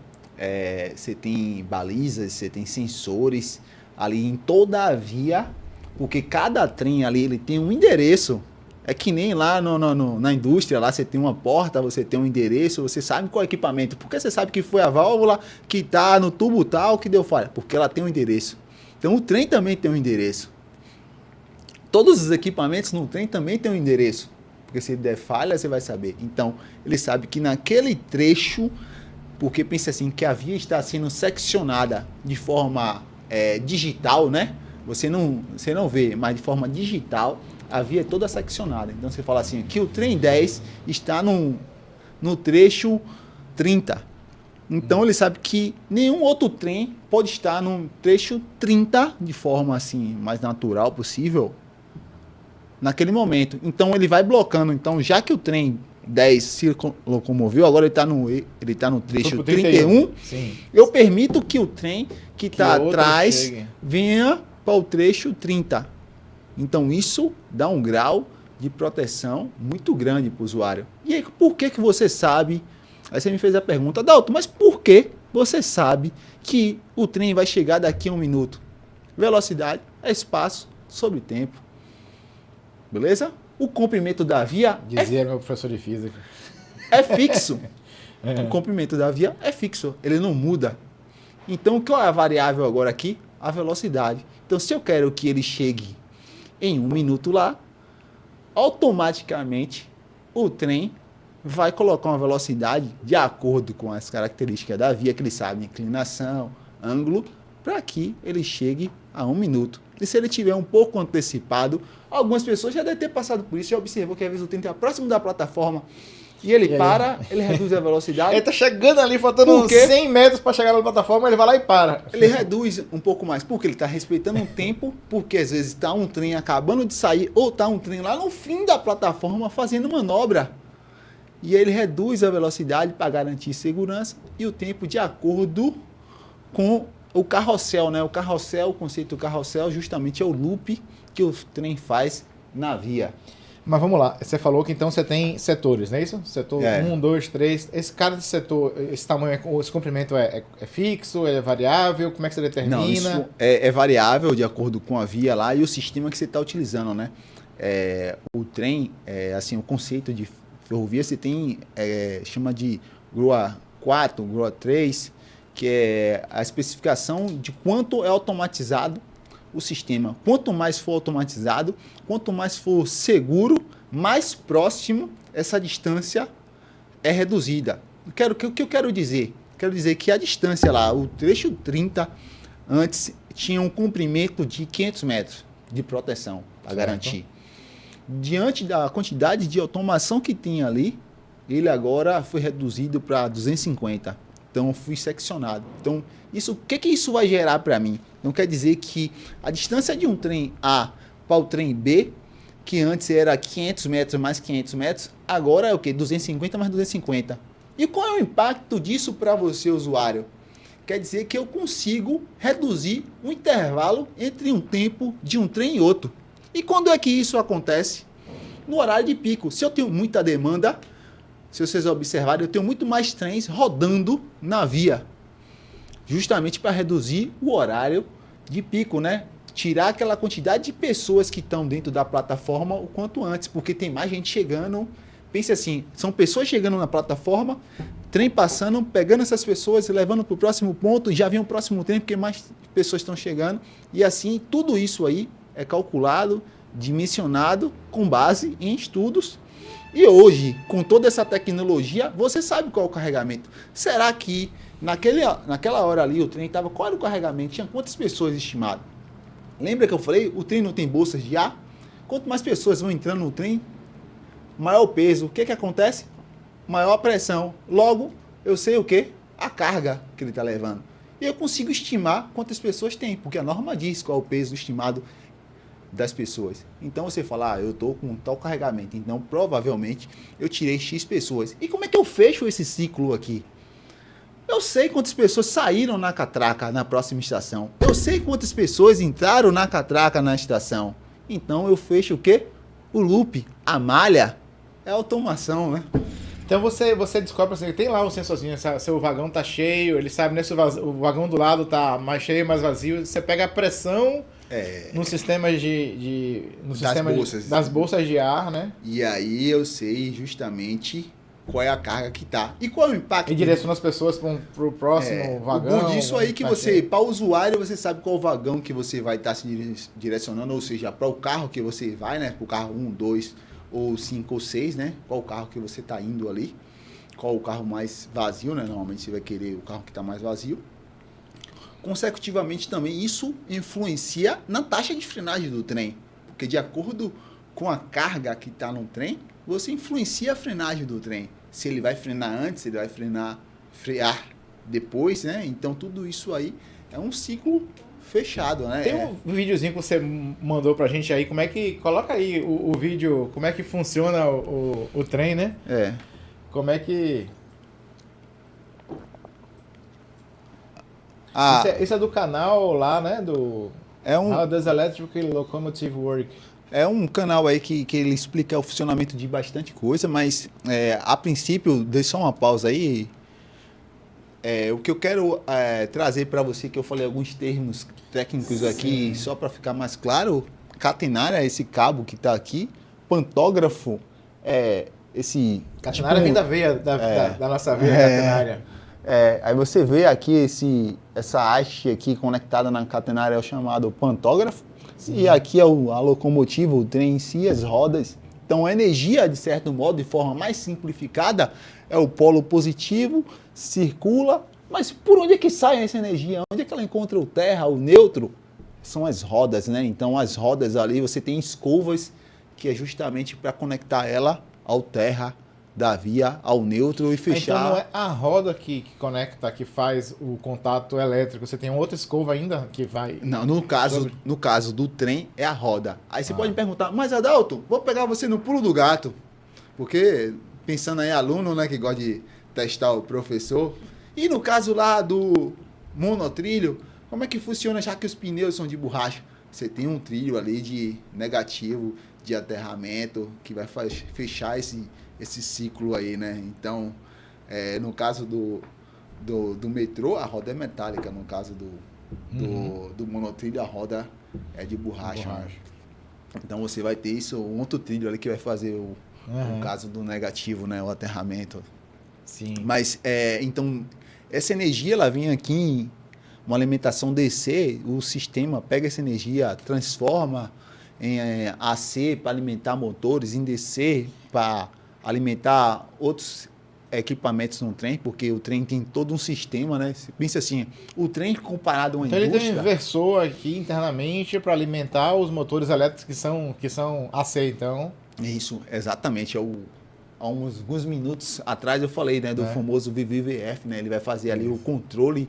você tem balizas, você tem sensores ali em toda a via, porque cada trem ali ele tem um endereço. É que nem lá na indústria, lá você tem uma porta, você tem um endereço, você sabe qual é o equipamento. Porque você sabe que foi a válvula que está no tubo tal que deu falha, porque ela tem um endereço. Então o trem também tem um endereço. Todos os equipamentos no trem também tem um endereço. Porque se der falha, você vai saber. Então, ele sabe que naquele trecho, porque pensa assim, que a via está sendo seccionada de forma digital, né? Você não vê, mas de forma digital, a via é toda seccionada. Então, você fala assim, que o trem 10 está no trecho 30. Então, ele sabe que nenhum outro trem pode estar no trecho 30 de forma assim, mais natural possível, naquele momento. Então ele vai blocando. Então, já que o trem 10 se locomoveu, agora ele tá no trecho 31, sim, eu permito que o trem que está atrás venha para o trecho 30. Então isso dá um grau de proteção muito grande para o usuário. E aí, por que você sabe? Aí você me fez a pergunta, Dalton, mas por que você sabe que o trem vai chegar daqui a 1 minuto? Velocidade é espaço sobre tempo. Beleza? O comprimento da via dizia meu professor de física. É fixo. O comprimento da via é fixo. Ele não muda. Então, qual é a variável agora aqui? A velocidade. Então, se eu quero que ele chegue em 1 minuto lá, automaticamente o trem vai colocar uma velocidade de acordo com as características da via, que ele sabe, inclinação, ângulo, para que ele chegue a 1 minuto. E se ele tiver um pouco antecipado, algumas pessoas já devem ter passado por isso, já observou que às vezes o trem está próximo da plataforma e ele ele reduz a velocidade. Ele está chegando ali, faltando uns 100 metros para chegar na plataforma, ele vai lá e para. Ele reduz um pouco mais, porque ele está respeitando um tempo, porque às vezes está um trem acabando de sair, ou está um trem lá no fim da plataforma fazendo manobra. E ele reduz a velocidade para garantir segurança e o tempo de acordo com o carrossel, né? O conceito do carrossel justamente é o loop que o trem faz na via. Mas vamos lá, você falou que então você tem setores, não é isso? Setor 1, 2, 3. Esse cara de setor, esse tamanho, esse comprimento é fixo, é variável? Como é que você determina? Não, isso é variável de acordo com a via lá e o sistema que você está utilizando, né? O trem, assim, o conceito de ferrovia você tem, chama de GROA 4, GROA 3, que é a especificação de quanto é automatizado o sistema. Quanto mais for automatizado, quanto mais for seguro, mais próximo essa distância é reduzida. O que eu quero dizer? Quero dizer que a distância lá, o trecho 30, antes tinha um comprimento de 500 metros de proteção para garantir. Diante da quantidade de automação que tinha ali, ele agora foi reduzido para 250. Então, eu fui seccionado. Então, o que isso vai gerar para mim? Não quer dizer que a distância de um trem A para o trem B, que antes era 500 metros mais 500 metros, agora é o quê? 250 mais 250. E qual é o impacto disso para você, usuário? Quer dizer que eu consigo reduzir o intervalo entre um tempo de um trem e outro. E quando é que isso acontece? No horário de pico. Se eu tenho muita demanda, se vocês observarem, eu tenho muito mais trens rodando na via. Justamente para reduzir o horário de pico, né? Tirar aquela quantidade de pessoas que estão dentro da plataforma o quanto antes, porque tem mais gente chegando. Pense assim, são pessoas chegando na plataforma, trem passando, pegando essas pessoas e levando para o próximo ponto, já vem o próximo trem, porque mais pessoas estão chegando. E assim, tudo isso aí é calculado, dimensionado, com base em estudos. E hoje, com toda essa tecnologia, você sabe qual é o carregamento. Será que naquela hora ali o trem estava... Qual era o carregamento? Tinha quantas pessoas estimado? Lembra que eu falei? O trem não tem bolsas de ar? Quanto mais pessoas vão entrando no trem, maior o peso. O que acontece? Maior a pressão. Logo, eu sei o quê? A carga que ele está levando. E eu consigo estimar quantas pessoas tem, porque a norma diz qual é o peso estimado das pessoas. Então você fala, eu estou com tal carregamento, então provavelmente eu tirei X pessoas. E como é que eu fecho esse ciclo aqui? Eu sei quantas pessoas saíram na catraca na próxima estação. Eu sei quantas pessoas entraram na catraca na estação. Então eu fecho o quê? O loop, a malha, é a automação, né? Então você descobre assim, tem lá um sensorzinho, seu vagão tá cheio, ele sabe, né, se o vagão do lado tá mais cheio, mais vazio, você pega a pressão no sistema das bolsas de ar, né? E aí eu sei justamente qual é a carga que tá. E qual é o impacto? E direciona as pessoas pro próximo vagão. O bom disso aí que você, para o usuário, você sabe qual o vagão que você vai estar se direcionando, ou seja, para o carro que você vai, né? Para o carro 1, 2, ou 5 ou 6, né? Qual o carro que você está indo ali. Qual o carro mais vazio, né? Normalmente você vai querer o carro que está mais vazio. Consecutivamente também isso influencia na taxa de frenagem do trem. Porque de acordo com a carga que está no trem, você influencia a frenagem do trem. Se ele vai frenar antes, se ele vai frear depois, né? Então tudo isso aí é um ciclo fechado, né? Tem um videozinho que você mandou pra gente aí, como é que... Coloca aí o vídeo, como é que funciona o trem, né? Como é que... Isso é do canal lá, né? How does Electric Locomotive Work? É um canal aí que ele explica o funcionamento de bastante coisa, mas a princípio, deixa só uma pausa aí. O que eu quero trazer para você, que eu falei alguns termos técnicos aqui, só para ficar mais claro, catenária é esse cabo que está aqui, pantógrafo é esse... Catenária vem da veia, da nossa veia catenária. Aí você vê aqui essa haste aqui conectada na catenária, é o chamado pantógrafo. E aqui é a locomotiva, o trem em si, as rodas. Então a energia, de certo modo, de forma mais simplificada, é o polo positivo, circula, mas por onde é que sai essa energia? Onde é que ela encontra o terra, o neutro? São as rodas, né? Então as rodas ali, você tem escovas, que é justamente para conectar ela ao terra, da via ao neutro e fechar. Então não é a roda que conecta, que faz o contato elétrico. Você tem outra escova ainda que vai... Não, no caso do trem é a roda. Aí você pode me perguntar, mas Adalto, vou pegar você no pulo do gato. Porque, pensando aí, aluno, né, que gosta de testar o professor. E no caso lá do monotrilho, como é que funciona, já que os pneus são de borracha? Você tem um trilho ali de negativo, de aterramento, que vai fechar esse ciclo aí, né? Então, no caso do metrô, a roda é metálica. No caso do monotrilho, a roda é de borracha. Né? Então, você vai ter isso, um outro trilho ali que vai fazer no caso do negativo, né, o aterramento. Sim. Mas, então, essa energia, ela vem aqui em uma alimentação DC, o sistema pega essa energia, transforma em AC para alimentar motores, em DC para alimentar outros equipamentos no trem, porque o trem tem todo um sistema, né? Você pensa assim, o trem comparado a uma Então ele tem um indústria... inversor aqui internamente para alimentar os motores elétricos que são AC, então. Isso, exatamente. Há alguns minutos atrás eu falei, né, do famoso VVVF, né? Ele vai fazer ali o controle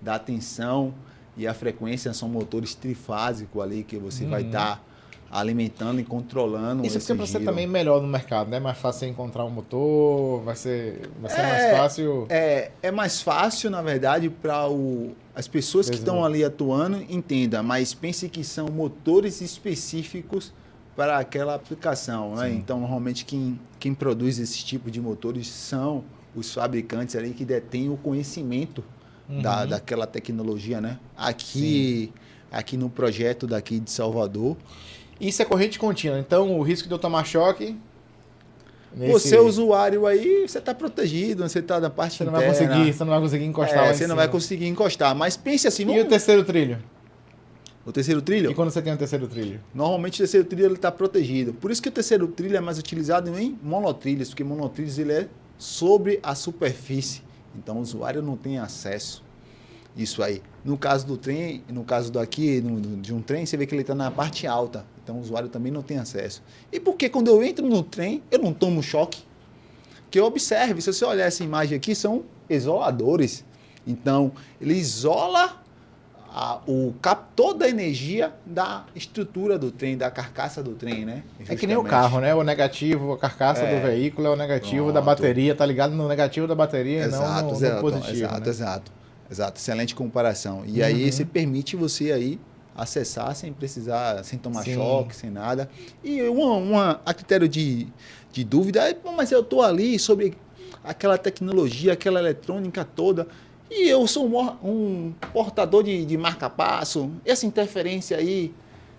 da tensão e a frequência, são motores trifásicos ali que você vai estar alimentando e controlando. Isso esse porque para ser giro. também melhor no mercado, né? Mais fácil você encontrar um motor, vai ser mais fácil. É mais fácil, na verdade, para as pessoas que estão ali atuando entendam, mas pense que são motores específicos para aquela aplicação, né? Então, normalmente, quem produz esse tipo de motores são os fabricantes ali que detêm o conhecimento daquela tecnologia, né? Aqui no projeto daqui de Salvador. Isso é corrente contínua, então o risco de eu tomar choque... Você, usuário aí, você está protegido, você está na parte você interna. Você não vai conseguir encostar lá em Você não vai conseguir encostar, mas pense assim... E o terceiro trilho? O terceiro trilho? E quando você tem o terceiro trilho? Normalmente o terceiro trilho está protegido. Por isso que o terceiro trilho é mais utilizado em monotrilhos, porque monotrilhos ele é sobre a superfície. Então o usuário não tem acesso a isso aí. No caso do trem, no caso daqui, de um trem, você vê que ele está na parte alta. Então o usuário também não tem acesso. E por que quando eu entro no trem, eu não tomo choque? Que eu observe, se você olhar essa imagem aqui, são isoladores. Então, ele isola toda a energia da estrutura do trem, da carcaça do trem, né? É que nem o carro, né? O negativo, a carcaça do veículo é o negativo da bateria, tá ligado no negativo da bateria e não no positivo. Exato. Excelente comparação. E aí, isso permite você aí acessar sem precisar, sem tomar choque, sem nada. E a critério de dúvida, mas eu estou ali sobre aquela tecnologia, aquela eletrônica toda, e eu sou um portador de marca-passo, essa interferência aí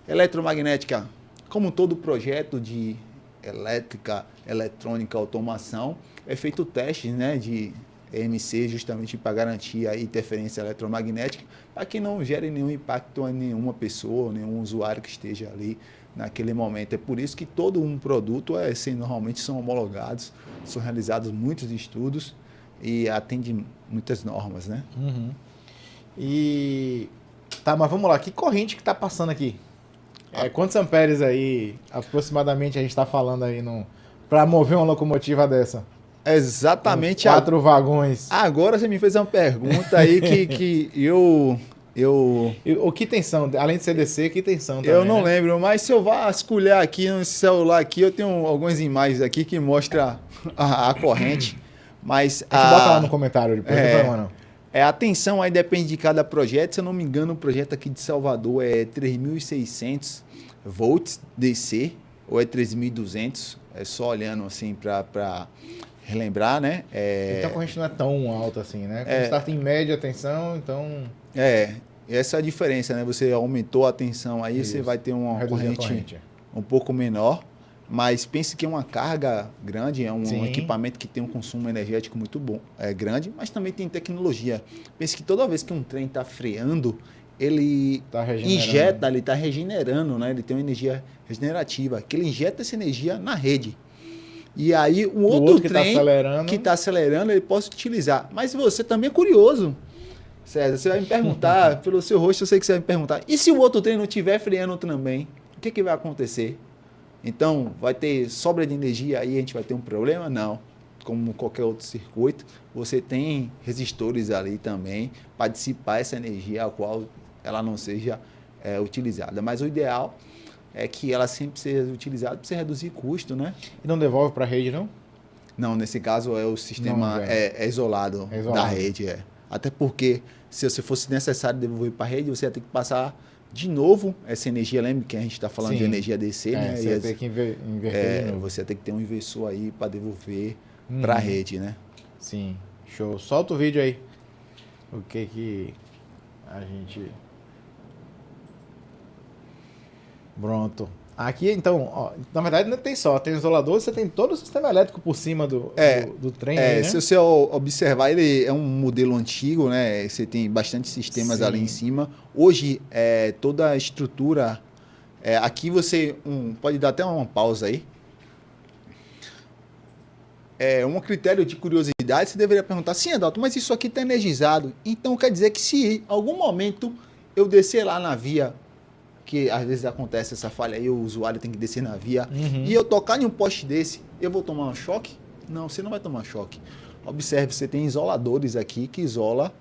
eletromagnética, como todo projeto de elétrica, eletrônica, automação, é feito testes, né, de EMC justamente para garantir a interferência eletromagnética, para que não gere nenhum impacto a nenhuma pessoa, nenhum usuário que esteja ali naquele momento. É por isso que todo um produto normalmente são homologados, são realizados muitos estudos e atende muitas normas, né? E tá, mas vamos lá, que corrente que está passando aqui? Quantos amperes aí aproximadamente a gente está falando aí para mover uma locomotiva dessa? Exatamente. 4 vagões. Agora você me fez uma pergunta aí que eu... O que tensão? Além de CDC, que tensão também, eu não lembro, mas se eu vasculhar aqui no celular aqui, eu tenho algumas imagens aqui que mostram a corrente. Mas a gente bota lá no comentário depois, não tem problema não. A tensão aí depende de cada projeto. Se eu não me engano, o projeto aqui de Salvador é 3.600 volts DC ou é 3.200. É só olhando assim para relembrar, né? Então a corrente não é tão alta assim, né? Quando starta em média tensão, então... Essa é a diferença, né? Você aumentou a tensão aí, você vai ter uma corrente um pouco menor. Mas pense que é uma carga grande, é um equipamento que tem um consumo energético muito bom, grande, mas também tem tecnologia. Pense que toda vez que um trem está freando, ele injeta, ele está regenerando, né? Ele tem uma energia regenerativa, que ele injeta essa energia na rede. E aí um outro trem que está acelerando, ele pode utilizar. Mas você também é curioso, César, você vai me perguntar, pelo seu rosto eu sei que você vai me perguntar, e se o outro trem não estiver freando também, o que vai acontecer? Então, vai ter sobra de energia aí, a gente vai ter um problema? Não. Como qualquer outro circuito, você tem resistores ali também para dissipar essa energia a qual ela não seja utilizada. Mas o ideal é que ela sempre seja utilizada para você reduzir custo, né? E não devolve para a rede, não? Não, nesse caso o sistema é isolado da rede. Até porque, se fosse necessário devolver para a rede, você ia ter que passar de novo essa energia. Lembra que a gente está falando de energia DC, né? Você ia ter que inverter de novo. Você ia ter que ter um inversor aí para devolver para a rede, né? Sim, show. Solta o vídeo aí. O que a gente... Pronto. Aqui, então, ó, na verdade não tem só, tem isolador, você tem todo o sistema elétrico por cima do trem aí, né? Se você observar, ele é um modelo antigo, né? Você tem bastante sistemas ali em cima. Hoje, toda a estrutura... aqui você... pode dar até uma pausa aí. Um critério de curiosidade, você deveria perguntar, sim, Adalto, mas isso aqui está energizado. Então, quer dizer que se em algum momento eu descer lá na via, que às vezes acontece essa falha aí, o usuário tem que descer na via, e eu tocar em um poste desse, eu vou tomar um choque? Não, você não vai tomar choque. Observe, você tem isoladores aqui que isola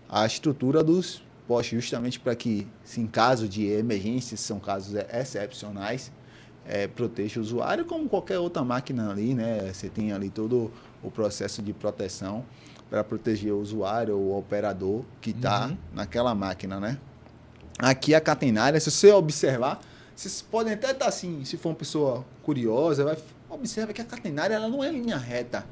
a estrutura dos postes, justamente para que, se em caso de emergência, são casos excepcionais, proteja o usuário, como qualquer outra máquina ali, né? Você tem ali todo o processo de proteção para proteger o usuário ou o operador que está naquela máquina, né? Aqui a catenária, se você observar, vocês podem até estar assim, se for uma pessoa curiosa, observa que a catenária ela não é linha reta.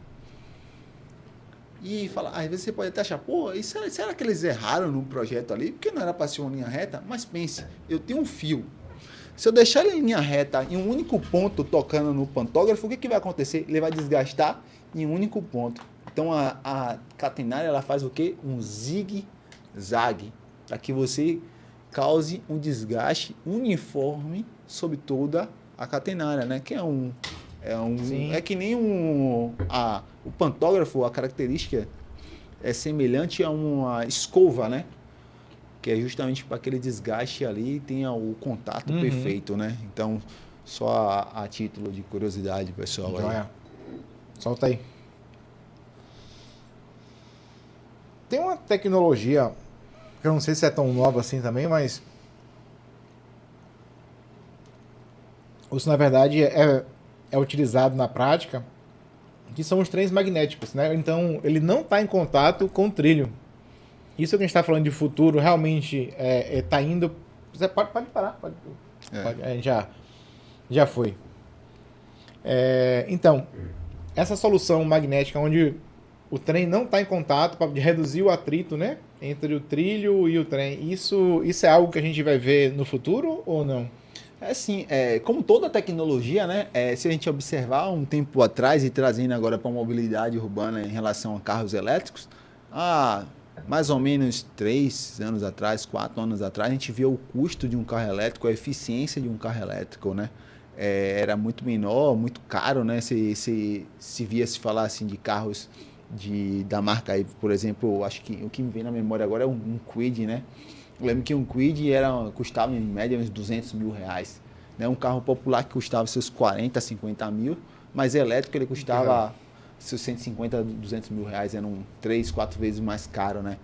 E fala, às vezes você pode até achar, pô, será que eles erraram no projeto ali? Porque não era para ser uma linha reta? Mas pense, eu tenho um fio. Se eu deixar ele em linha reta em um único ponto tocando no pantógrafo, o que vai acontecer? Ele vai desgastar em um único ponto. Então a catenária ela faz o quê? Um zigue-zague, para que você cause um desgaste uniforme sobre toda a catenária, né? Que é que nem o pantógrafo, a característica é semelhante a uma escova, né? Que é justamente para aquele desgaste ali tenha o contato perfeito, né? Então, só a título de curiosidade, pessoal. Joia. Solta aí. Tem uma tecnologia, que eu não sei se é tão nova assim também, mas isso na verdade é utilizado na prática, que são os trens magnéticos, né? Então, ele não está em contato com o trilho. Isso que a gente está falando de futuro realmente está indo. Você pode parar, pode, já foi. Então, essa solução magnética onde o trem não está em contato para reduzir o atrito, né, entre o trilho e o trem, isso é algo que a gente vai ver no futuro ou não? Sim, como toda tecnologia, né? Se a gente observar um tempo atrás e trazendo agora para a mobilidade urbana em relação a carros elétricos, mais ou menos 3 anos atrás, 4 anos atrás, a gente vê o custo de um carro elétrico, a eficiência de um carro elétrico, né? Era muito menor, muito caro, né? Se via se falar assim de carros da marca aí, por exemplo, acho que o que me vem na memória agora é um Kwid, né? Eu lembro que um Kwid custava em média uns 200 mil reais, né? Um carro popular que custava seus 40, 50 mil, mas elétrico ele custava seus 150, 200 mil reais, eram 3, 4 vezes mais caro, né?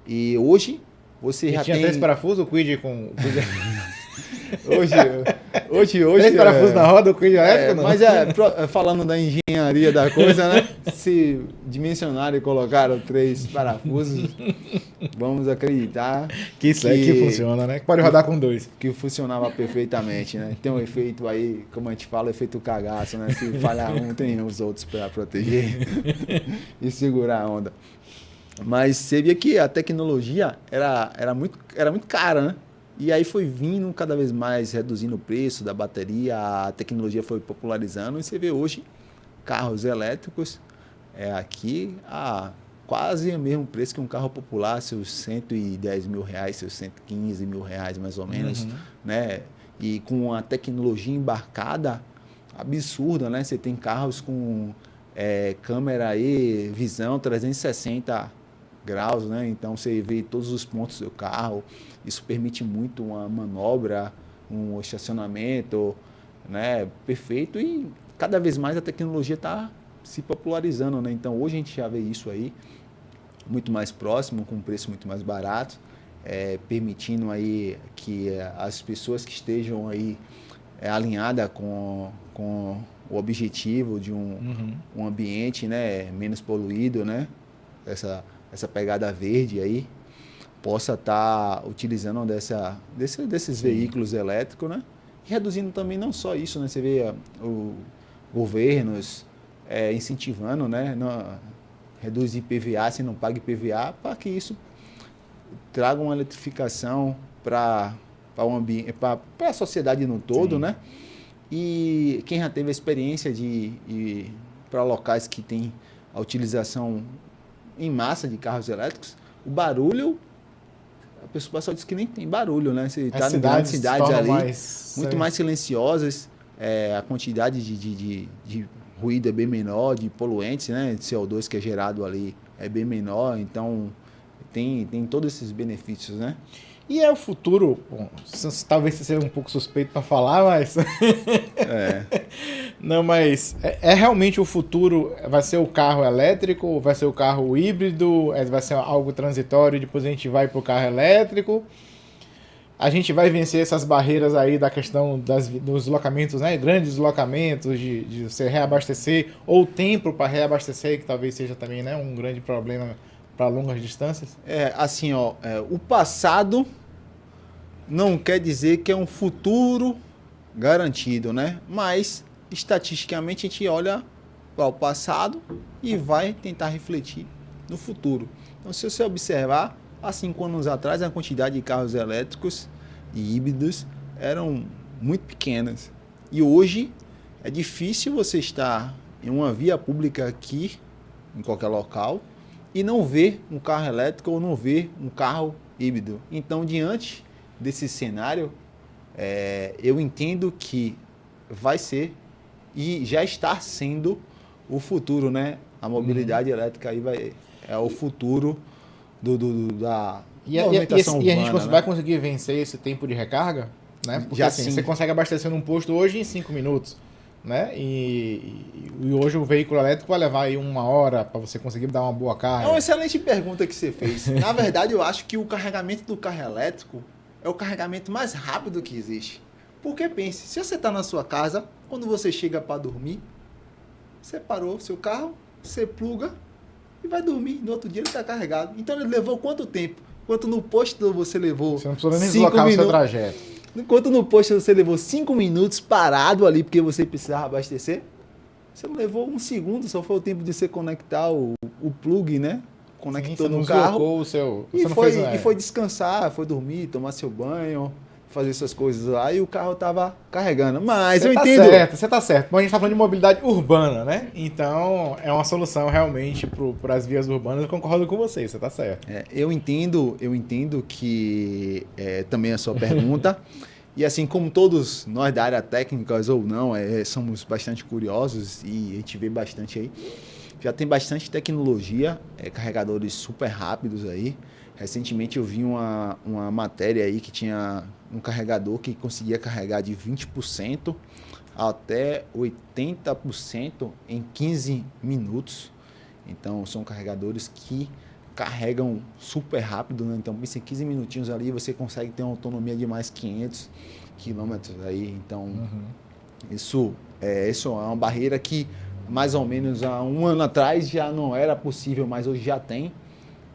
E hoje você já tinha tem... 3 parafusos, o Kwid com... Hoje 3 parafusos na roda, o Kwid elétrico não? Mas falando da engenharia da coisa, né? Se dimensionaram e colocaram 3 parafusos, vamos acreditar que isso aqui funciona, né? Que pode rodar com 2. Que funcionava perfeitamente, né? Tem um efeito aí, como a gente fala, efeito cagaço, né? Se falhar um, tem os outros para proteger e segurar a onda. Mas você via que a tecnologia era muito cara, né? E aí foi vindo cada vez mais, reduzindo o preço da bateria, a tecnologia foi popularizando, e você vê hoje carros elétricos aqui a quase o mesmo preço que um carro popular, seus 110 mil reais, seus 115 mil reais mais ou menos, né? E com a tecnologia embarcada absurda, né? Você tem carros com câmera e visão 360 graus, né? Então você vê todos os pontos do carro. Isso permite muito uma manobra, um estacionamento, né? Perfeito, e cada vez mais a tecnologia está se popularizando, né? Então hoje a gente já vê isso aí muito mais próximo, com um preço muito mais barato, permitindo aí que as pessoas que estejam aí alinhadas com o objetivo de um ambiente, né, menos poluído, né? Essa pegada verde aí, possa estar utilizando desses veículos elétricos, né? E reduzindo também não só isso, né? Você vê governos incentivando, né? Reduz IPVA, se não paga IPVA, para que isso traga uma eletrificação para o ambiente, para a sociedade no todo, né? E quem já teve a experiência de ir para locais que tem a utilização em massa de carros elétricos, o barulho, a pessoa só diz que nem tem barulho, né? Você está em grandes cidades ali, muito mais silenciosas, a quantidade de ruído é bem menor, de poluentes, né? De CO2 que é gerado ali é bem menor, então tem todos esses benefícios, né? E é o futuro, bom, talvez você seja um pouco suspeito para falar, mas... Não, mas é realmente o futuro, vai ser o carro elétrico, vai ser o carro híbrido, vai ser algo transitório e depois a gente vai para o carro elétrico. A gente vai vencer essas barreiras aí da questão dos deslocamentos, né? Grandes deslocamentos, de você reabastecer, ou tempo para reabastecer, que talvez seja também, né, um grande problema para longas distâncias. Assim, o passado não quer dizer que é um futuro garantido, né? Mas, estatisticamente, a gente olha para o passado e vai tentar refletir no futuro. Então, se você observar, há 5 anos atrás, a quantidade de carros elétricos e híbridos eram muito pequenas. E hoje, é difícil você estar em uma via pública aqui, em qualquer local, e não ver um carro elétrico ou não ver um carro híbrido. Então, diante desse cenário, eu entendo que vai ser e já está sendo o futuro, né? A mobilidade elétrica aí é o futuro da movimentação urbana. E a gente vai conseguir vencer esse tempo de recarga? Né? Porque já assim, sim. Você consegue abastecer num posto hoje em 5 minutos. Né? E hoje o veículo elétrico vai levar aí 1 hora para você conseguir dar uma boa carga. É uma excelente pergunta que você fez. Na verdade, eu acho que o carregamento do carro elétrico é o carregamento mais rápido que existe. Porque pense, se você está na sua casa, quando você chega para dormir, você parou o seu carro, você pluga e vai dormir. No outro dia ele está carregado. Então ele levou quanto tempo? Enquanto no posto você levou... Você não precisa nem deslocar o seu trajeto. Enquanto no posto você levou 5 minutos parado ali porque você precisava abastecer, você não levou 1 segundo, só foi o tempo de você conectar o plug, né? Conectou no carro o seu, e foi descansar, foi dormir, tomar seu banho, fazer suas coisas lá e o carro estava carregando. Mas eu entendo... Você tá certo. Bom, a gente está falando de mobilidade urbana, né? Então é uma solução realmente para as vias urbanas. Eu concordo com você tá certo. Eu entendo que também a sua pergunta. E assim como todos nós da área técnica ou não, somos bastante curiosos e a gente vê bastante aí. Já tem bastante tecnologia, carregadores super rápidos aí. Recentemente eu vi uma matéria aí que tinha um carregador que conseguia carregar de 20% até 80% em 15 minutos. Então são carregadores que carregam super rápido, né? Então em 15 minutinhos ali você consegue ter uma autonomia de mais 500 quilômetros aí. Então isso é uma barreira que mais ou menos há 1 ano atrás já não era possível, mas hoje já tem.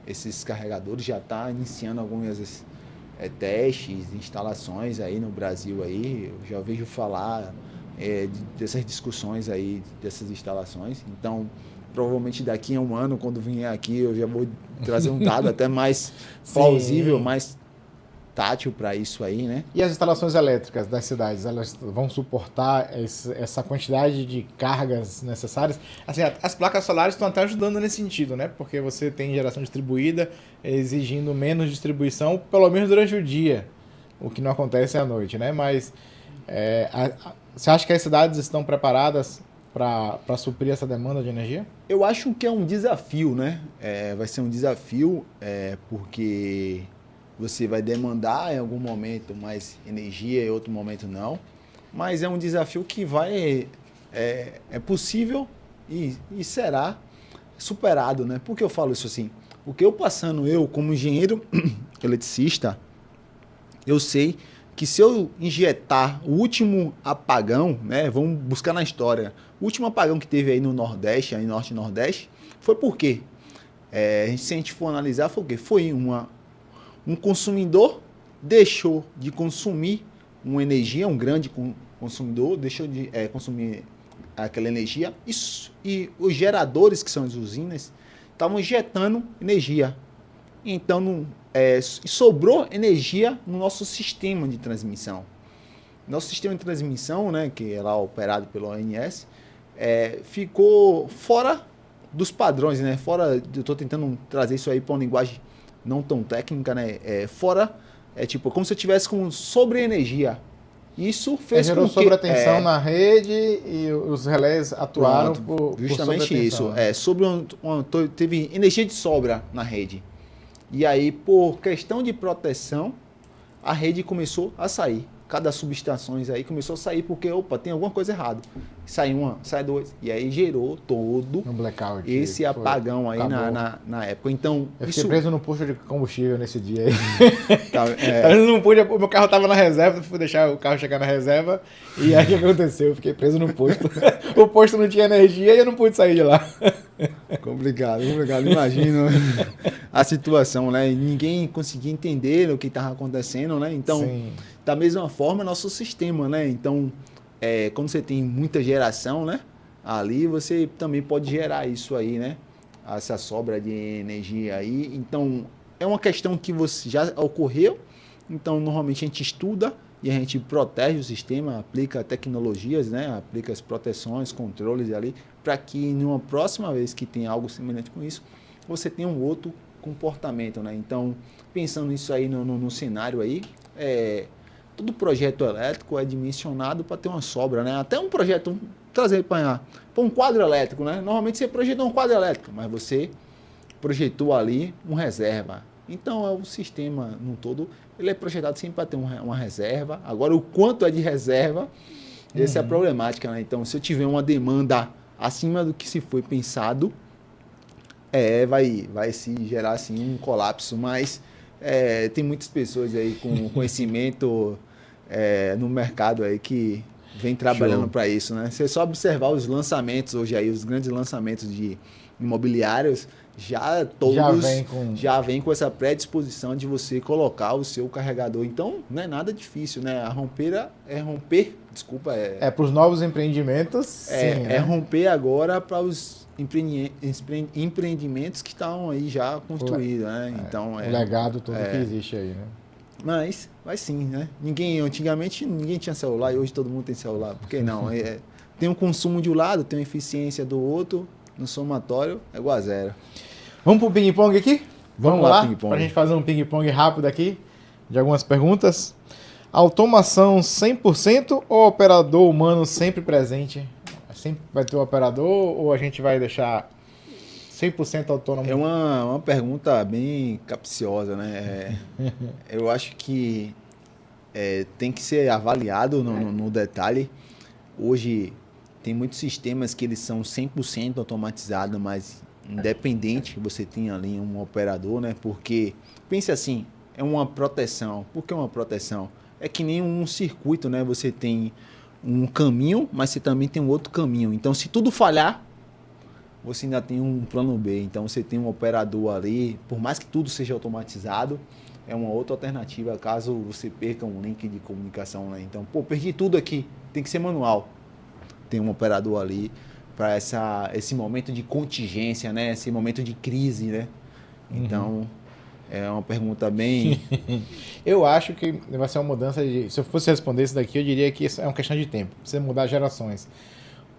Esses carregadores já está iniciando algumas testes, instalações aí no Brasil aí. Eu já vejo falar dessas discussões aí, dessas instalações. Então, provavelmente daqui a 1 ano, quando vier aqui, eu já vou trazer um dado até mais plausível, mais tátil para isso aí, né? E as instalações elétricas das cidades, elas vão suportar essa quantidade de cargas necessárias? Assim, as placas solares estão até ajudando nesse sentido, né? Porque você tem geração distribuída exigindo menos distribuição, pelo menos durante o dia, o que não acontece à noite, né? Mas você acha que as cidades estão preparadas para suprir essa demanda de energia? Eu acho que é um desafio, né? Vai ser um desafio porque você vai demandar em algum momento mais energia, em outro momento não. Mas é um desafio que é possível e será superado, né? Por que eu falo isso assim? Porque eu como engenheiro eletricista, eu sei que se eu injetar o último apagão, né? Vamos buscar na história. O último apagão que teve aí no Nordeste, aí Norte e Nordeste, foi por quê? Se a gente for analisar, foi o quê? Foi um consumidor deixou de consumir uma energia, um grande consumidor deixou de consumir aquela energia e os geradores, que são as usinas, estavam injetando energia. Então, sobrou energia no nosso sistema de transmissão. nosso sistema de transmissão, né, que é lá operado pelo ONS, ficou fora dos padrões, né? Fora, eu estou tentando trazer isso aí para uma linguagem não tão técnica, né? Fora, tipo, como se eu tivesse com sobre-energia. Isso fez gerou com que... sobreatenção na rede e os relés atuaram por justamente isso. né? Teve energia de sobra na rede. E aí, por questão de proteção, a rede começou a sair. Cada subestações aí começou a sair porque, opa, tem alguma coisa errada. Sai uma, sai duas. E aí gerou todo um blackout, esse apagão aí na época. Então, eu fiquei preso no posto de combustível nesse dia aí. Eu não pude, o meu carro estava na reserva, fui deixar o carro chegar na reserva. E aí o que aconteceu? Eu fiquei preso no posto. O posto não tinha energia e eu não pude sair de lá. Complicado. Imagino a situação, né? Ninguém conseguia entender o que estava acontecendo, né? Então, sim, da mesma forma, nosso sistema, né? Então, quando você tem muita geração, né? Ali você também pode gerar isso aí, né? Essa sobra de energia aí. Então, é uma questão que já ocorreu. Então, normalmente a gente estuda e a gente protege o sistema, aplica tecnologias, né? Aplica as proteções, controles ali, para que numa próxima vez que tem algo semelhante com isso, você tenha um outro comportamento, né? Então, pensando nisso aí no cenário aí, todo projeto elétrico é dimensionado para ter uma sobra, né? Até um projeto, trazer para um quadro elétrico, né? Normalmente você projetou um quadro elétrico, mas você projetou ali um reserva. Então, o sistema no todo, ele é projetado sempre para ter uma reserva. Agora, o quanto é de reserva, essa é a problemática, né? Então, se eu tiver uma demanda acima do que se foi pensado, vai se gerar assim um colapso, mas tem muitas pessoas aí com conhecimento no mercado aí que vem trabalhando para isso, né? Você só observar os lançamentos hoje aí, os grandes lançamentos de imobiliários, já vem com essa predisposição de você colocar o seu carregador. Então, não é nada difícil, né? Para os novos empreendimentos, sim, né? Romper agora para os empreendimentos que estão aí já construídos, né? Então, o legado todo que existe aí, né? Mas sim, né? Antigamente ninguém tinha celular e hoje todo mundo tem celular. Por que não? Tem um consumo de um lado, tem uma eficiência do outro, no somatório é igual a zero. Vamos pro ping-pong aqui? Vamos lá, para a gente fazer um ping-pong rápido aqui, de algumas perguntas. Automação 100% ou operador humano sempre presente? Sempre vai ter o operador ou a gente vai deixar 100% autônomo? É uma pergunta bem capciosa, né? Eu acho que tem que ser avaliado no detalhe. Hoje tem muitos sistemas que eles são 100% automatizados, mas independente, você tem ali um operador, né? Porque, pense assim, é uma proteção. Por que uma proteção? É que nem um circuito, né? Você tem um caminho, mas você também tem um outro caminho. Então, se tudo falhar, você ainda tem um plano B. Então, você tem um operador ali, por mais que tudo seja automatizado, é uma outra alternativa caso você perca um link de comunicação, né? Então, perdi tudo aqui, tem que ser manual. Tem um operador ali para esse momento de contingência, né? Esse momento de crise, né? Então, é uma pergunta bem... Eu acho que vai ser uma mudança de... Se eu fosse responder isso daqui, eu diria que é uma questão de tempo. Precisa mudar gerações.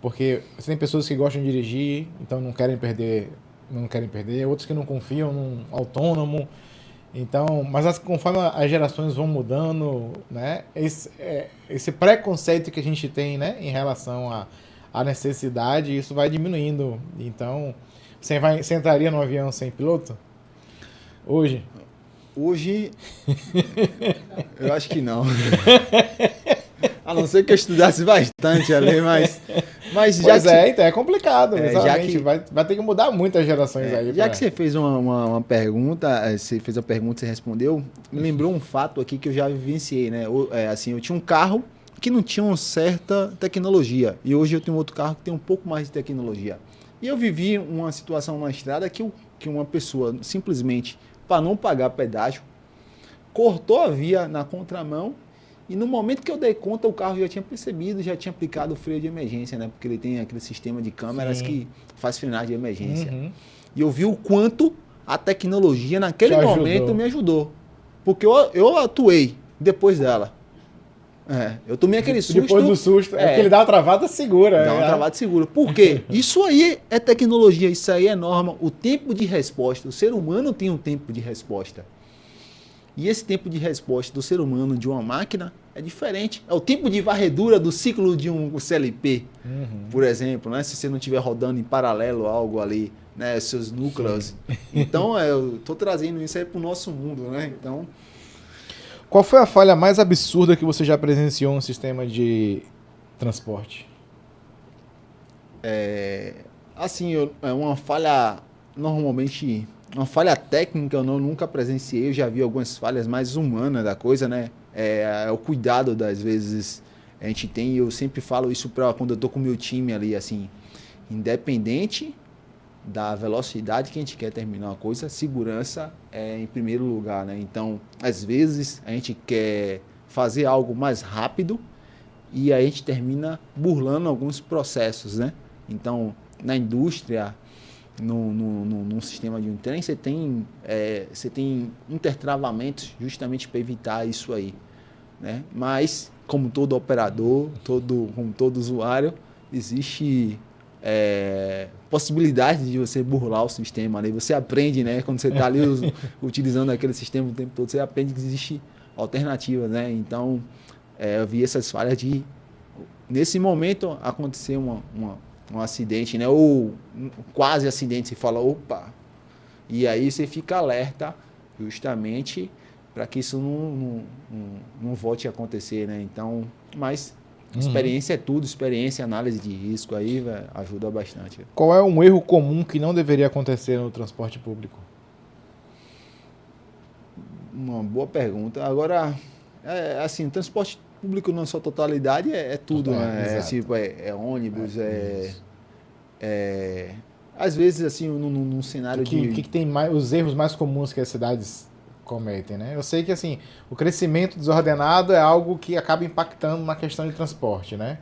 Porque você tem pessoas que gostam de dirigir, então não querem perder. Outros que não confiam num autônomo. Então, mas conforme as gerações vão mudando, né? Esse preconceito que a gente tem, né? Em relação à necessidade, isso vai diminuindo. Então, você entraria num avião sem piloto? Hoje, eu acho que não. A não ser que eu estudasse bastante ali, mas então é complicado. Vai ter que mudar muitas gerações aí. Já que você fez uma pergunta, você respondeu, me lembrou um fato aqui que eu já vivenciei, né? Eu tinha um carro que não tinha uma certa tecnologia e hoje eu tenho outro carro que tem um pouco mais de tecnologia. E eu vivi uma situação na estrada que uma pessoa simplesmente, para não pagar pedágio, cortou a via na contramão e no momento que eu dei conta, o carro já tinha percebido, já tinha aplicado o freio de emergência, né? Porque ele tem aquele sistema de câmeras que faz frenagem de emergência. E eu vi o quanto a tecnologia naquele momento me ajudou. Porque eu atuei depois dela. Eu tomei aquele susto. Depois do susto, é porque ele dá uma travada segura. Dá uma travada segura. Por quê? Isso aí é tecnologia, isso aí é norma. O tempo de resposta, o ser humano tem um tempo de resposta. E esse tempo de resposta do ser humano de uma máquina é diferente. É o tempo de varredura do ciclo de um CLP, por exemplo, né? Se você não estiver rodando em paralelo algo ali, né? Seus núcleos. Então, eu estou trazendo isso aí para o nosso mundo, né? Então... Qual foi a falha mais absurda que você já presenciou no sistema de transporte? Assim, é uma falha, normalmente, uma falha técnica eu nunca presenciei, eu já vi algumas falhas mais humanas da coisa, né? É o cuidado das vezes a gente tem, e eu sempre falo isso quando eu tô com o meu time ali, assim, independente da velocidade que a gente quer terminar uma coisa, segurança é em primeiro lugar, né? Então, às vezes, a gente quer fazer algo mais rápido e a gente termina burlando alguns processos, né? Então, na indústria, num sistema de um trem, você tem intertravamentos justamente para evitar isso aí, né? Mas, como todo operador, como todo usuário, existe possibilidade de você burlar o sistema, né? Você aprende, né? Quando você está ali utilizando aquele sistema o tempo todo, você aprende que existe alternativas, né? Então, eu vi essas falhas nesse momento aconteceu um acidente, né? Ou quase acidente, você fala, opa! E aí você fica alerta justamente para que isso não volte a acontecer, né? Então, mas experiência é tudo, experiência, análise de risco aí, véio, ajuda bastante. Qual é um erro comum que não deveria acontecer no transporte público? Uma boa pergunta. Agora, assim, transporte público na sua totalidade é tudo, né? É ônibus, às vezes, assim, num cenário de... O que tem os erros mais comuns que as cidades cometem, né? Eu sei que, assim, o crescimento desordenado é algo que acaba impactando na questão de transporte, né?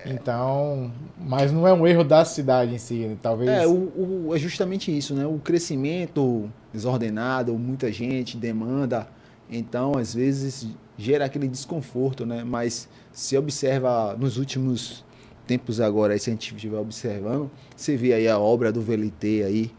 Então, mas não é um erro da cidade em si, talvez... É justamente isso, né? O crescimento desordenado, muita gente, demanda, então, às vezes, gera aquele desconforto, né? Mas se observa nos últimos tempos agora, aí, se a gente estiver observando, você vê aí a obra do VLT aí,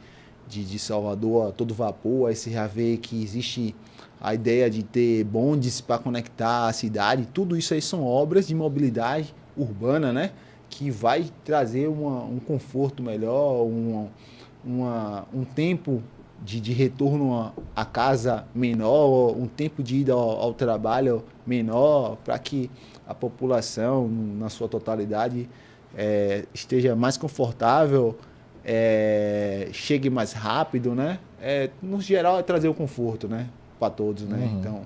de Salvador a todo vapor, aí você já vê que existe a ideia de ter bondes para conectar a cidade, tudo isso aí são obras de mobilidade urbana, né? Que vai trazer um conforto melhor, um tempo de retorno à casa menor, um tempo de ida ao trabalho menor, para que a população, na sua totalidade, esteja mais confortável, chegue mais rápido, né? No geral, é trazer o conforto, né? Para todos, né? Então,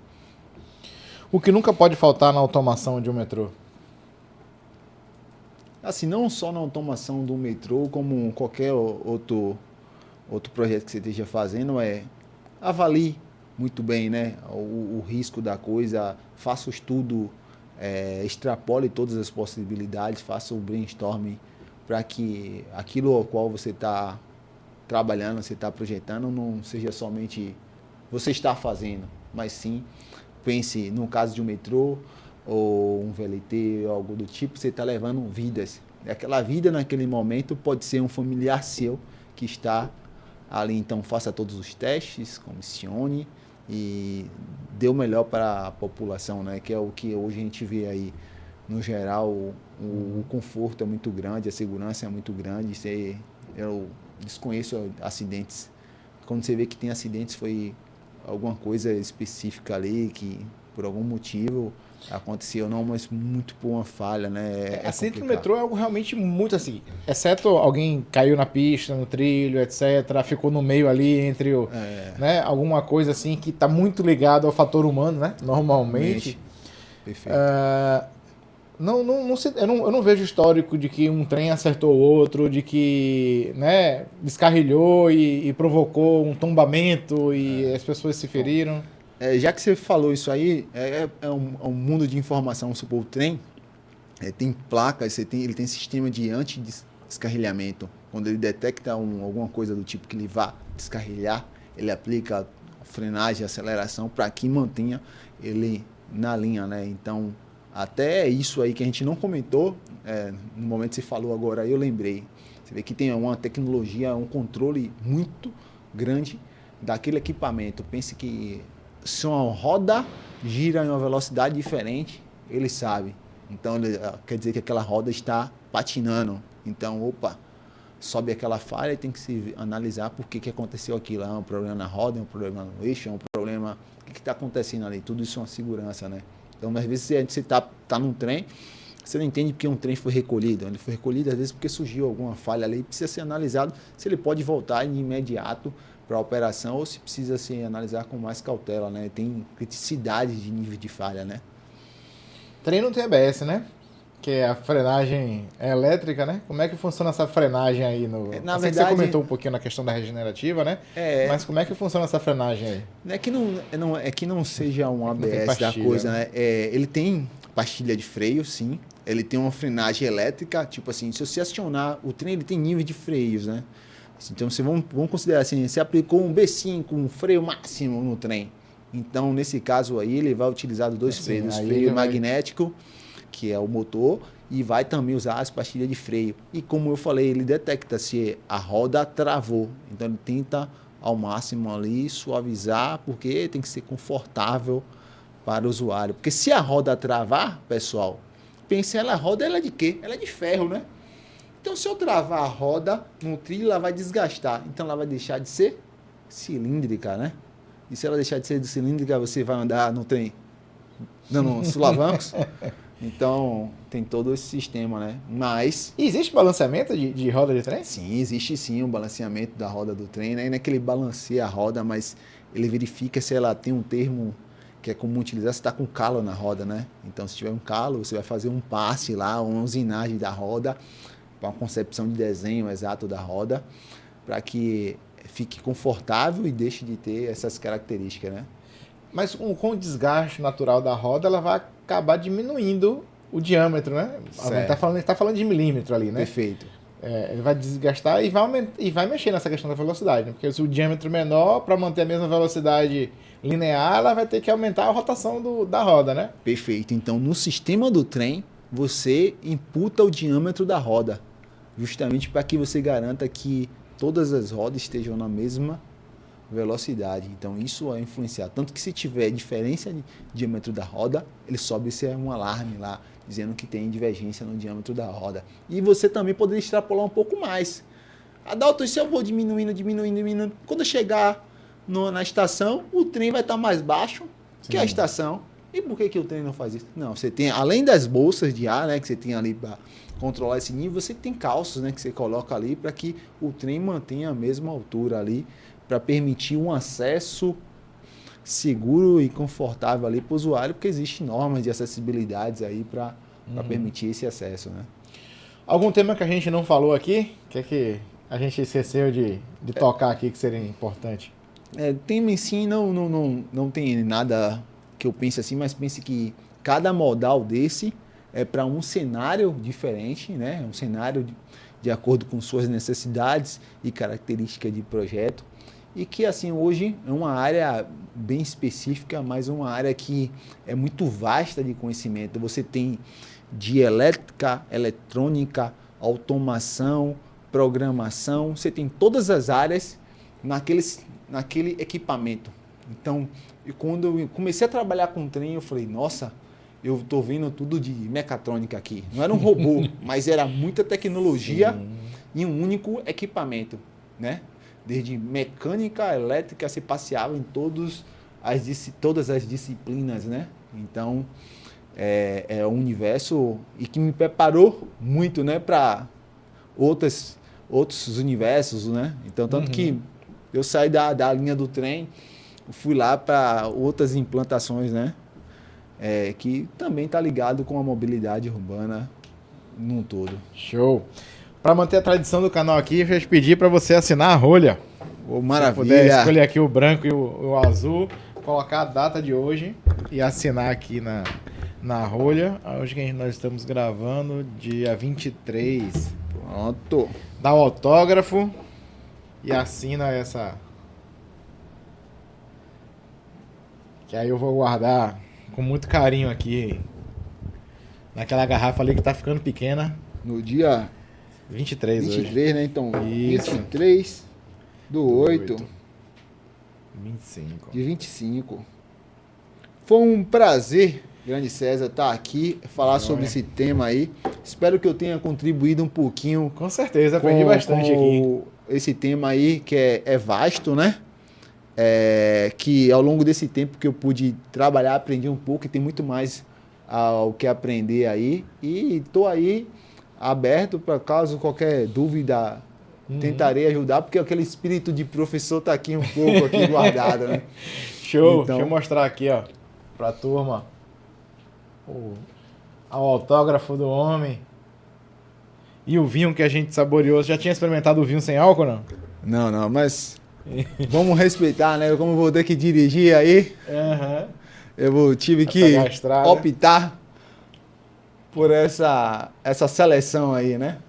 o que nunca pode faltar na automação de um metrô? Assim, não só na automação do metrô, como qualquer outro projeto que você esteja fazendo, avalie muito bem, né? O risco da coisa, faça o estudo, extrapole todas as possibilidades, faça o brainstorming para que aquilo ao qual você está trabalhando, você está projetando, não seja somente você está fazendo, mas sim pense no caso de um metrô ou um VLT ou algo do tipo, você está levando vidas. Aquela vida naquele momento pode ser um familiar seu que está ali, então faça todos os testes, comissione e dê o melhor para a população, né? Que é o que hoje a gente vê aí. No geral, o conforto é muito grande, a segurança é muito grande. Eu desconheço acidentes. Quando você vê que tem acidentes, foi alguma coisa específica ali que, por algum motivo, aconteceu, não, mas muito por uma falha, né? Acidente no metrô é algo realmente muito assim, exceto alguém caiu na pista, no trilho, etc., ficou no meio ali entre né, alguma coisa assim que está muito ligado ao fator humano, né? Normalmente. Perfeito. Eu não vejo histórico de que um trem acertou o outro, de que, né, descarrilhou e provocou um tombamento e as pessoas se feriram. Já que você falou isso aí, é um mundo de informação. Supor, o trem tem placas, ele tem sistema de anti-descarrilhamento. Quando ele detecta alguma coisa do tipo que ele vá descarrilhar, ele aplica frenagem, aceleração para que mantenha ele na linha, né? Então, Até isso aí que a gente não comentou, no momento que você falou agora, aí eu lembrei. Você vê que tem uma tecnologia, um controle muito grande daquele equipamento. Pense que se uma roda gira em uma velocidade diferente, ele sabe. Então, quer dizer que aquela roda está patinando. Então, opa, sobe aquela falha e tem que se analisar por que aconteceu aquilo. É um problema na roda, é um problema no eixo, é um problema... O que está acontecendo ali? Tudo isso é uma segurança, né? Então, às vezes, você tá num trem, você não entende porque um trem foi recolhido. Ele foi recolhido, às vezes, porque surgiu alguma falha ali. Precisa ser analisado se ele pode voltar de imediato para a operação ou se precisa se analisar com mais cautela, né? Tem criticidade de nível de falha, né? Trem não tem ABS, né? Que é a frenagem elétrica, né? Como é que funciona essa frenagem aí? Na sei verdade, que você comentou um pouquinho na questão da regenerativa, né? Mas como é que funciona essa frenagem aí? É que não seja um ABS pastilha, da coisa, né? Ele tem pastilha de freio, sim. Ele tem uma frenagem elétrica, tipo assim, se você acionar o trem, ele tem nível de freios, né? Então, vamos considerar assim, você aplicou um B5, um freio máximo no trem. Então, nesse caso aí, ele vai utilizar dois freios. O freio magnético, que é o motor, e vai também usar as pastilhas de freio. E como eu falei, ele detecta se a roda travou. Então, ele tenta ao máximo ali suavizar, porque tem que ser confortável para o usuário. Porque se a roda travar, pessoal, pense, a roda ela é de quê? Ela é de ferro, né? Então, se eu travar a roda no trilho, ela vai desgastar. Então, ela vai deixar de ser cilíndrica, né? E se ela deixar de ser cilíndrica, você vai andar no trem dando solavancos. Então, tem todo esse sistema, né? Mas... E existe balanceamento de roda de trem? Sim, existe sim um balanceamento da roda do trem, né? Não é que ele balanceia a roda, mas ele verifica se ela tem um termo que é comum utilizar, se está com calo na roda, né? Então, se tiver um calo, você vai fazer um passe lá, uma usinagem da roda, para uma concepção de desenho exato da roda, para que fique confortável e deixe de ter essas características, né? Mas com o desgaste natural da roda, ela vai acabar diminuindo o diâmetro, né? Ele tá falando de milímetro ali, né? Perfeito. Ele vai desgastar e vai mexer nessa questão da velocidade, né? Porque se o diâmetro menor, para manter a mesma velocidade linear, ela vai ter que aumentar a rotação da roda, né? Perfeito. Então, no sistema do trem, você imputa o diâmetro da roda, justamente para que você garanta que todas as rodas estejam na mesma velocidade. Então, isso vai influenciar. Tanto que se tiver diferença de diâmetro da roda, ele sobe um alarme lá, dizendo que tem divergência no diâmetro da roda. E você também poderia extrapolar um pouco mais. Adalto, se eu vou diminuindo, quando eu chegar na estação, o trem vai estar mais baixo que a estação. E por que o trem não faz isso? Não, você tem, além das bolsas de ar, né, que você tem ali para controlar esse nível, você tem calços, né, que você coloca ali para que o trem mantenha a mesma altura ali, para permitir um acesso seguro e confortável ali para o usuário, porque existem normas de acessibilidade aí para permitir esse acesso, né? Algum tema que a gente não falou aqui, que a gente esqueceu de tocar aqui, que seria importante? Tema em si não tem nada que eu pense assim, mas pense que cada modal desse é para um cenário diferente, né? Um cenário de acordo com suas necessidades e características de projeto. E que, assim, hoje é uma área bem específica, mas uma área que é muito vasta de conhecimento. Você tem de elétrica, eletrônica, automação, programação, você tem todas as áreas naquele equipamento. Então, quando eu comecei a trabalhar com trem, eu falei, nossa, eu estou vendo tudo de mecatrônica aqui. Não era um robô, mas era muita tecnologia em um único equipamento, né? Desde mecânica, elétrica, se passeava em todas as disciplinas, né? Então, é um universo e que me preparou muito, né, para outros universos, né? Então, tanto que eu saí da linha do trem, fui lá para outras implantações, né? Que também está ligado com a mobilidade urbana num todo. Show! Para manter a tradição do canal aqui, eu já te pedi para você assinar a rolha. Maravilha! Se puder escolher aqui o branco e o azul, colocar a data de hoje e assinar aqui na rolha. Hoje que nós estamos gravando, dia 23. Pronto! Dá o autógrafo e assina essa. Que aí eu vou guardar com muito carinho aqui Naquela garrafa ali que tá ficando pequena. No dia 23 hoje. 23, né? Então, Isso. 23 do 8 25. de 25. Foi um prazer, grande César, estar aqui, falar sobre esse tema aí. Espero que eu tenha contribuído um pouquinho Com certeza, aprendi bastante aqui. Esse tema aí, que é vasto, né? Que ao longo desse tempo que eu pude trabalhar, aprendi um pouco e tem muito mais ao que aprender aí. E estou aí aberto para caso qualquer dúvida, tentarei ajudar, porque aquele espírito de professor está aqui um pouco aqui guardado, né? Show! Então, deixa eu mostrar aqui, ó, pra turma. O autógrafo do homem. E o vinho que a gente saboreou. Você já tinha experimentado o vinho sem álcool, não? Não, mas vamos respeitar, né? Como eu vou ter que dirigir aí, tive que optar por essa seleção aí, né?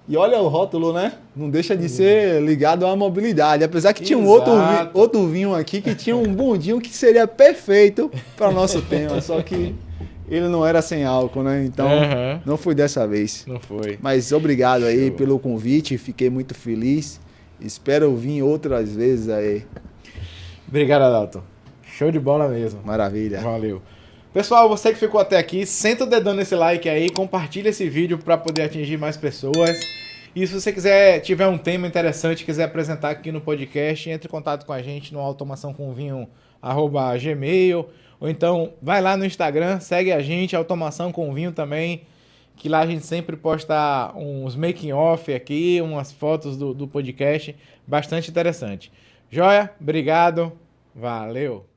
E olha o rótulo, né? Não deixa de ser ligado à mobilidade. Apesar que tinha um outro vinho aqui que tinha um bondinho que seria perfeito para o nosso tema, só que ele não era sem álcool, né? Então, não foi dessa vez. Não foi. Mas obrigado aí pelo convite, fiquei muito feliz. Espero vir outras vezes aí. Obrigado, Adalto. Show de bola mesmo. Maravilha. Valeu. Pessoal, você que ficou até aqui, senta o dedão nesse like aí, compartilha esse vídeo para poder atingir mais pessoas. E se você tiver um tema interessante, quiser apresentar aqui no podcast, entre em contato com a gente no automaçãocomvinho@gmail, ou então vai lá no Instagram, segue a gente, Automação com Vinho também, que lá a gente sempre posta uns making off aqui, umas fotos do podcast, bastante interessante. Joia? Obrigado. Valeu.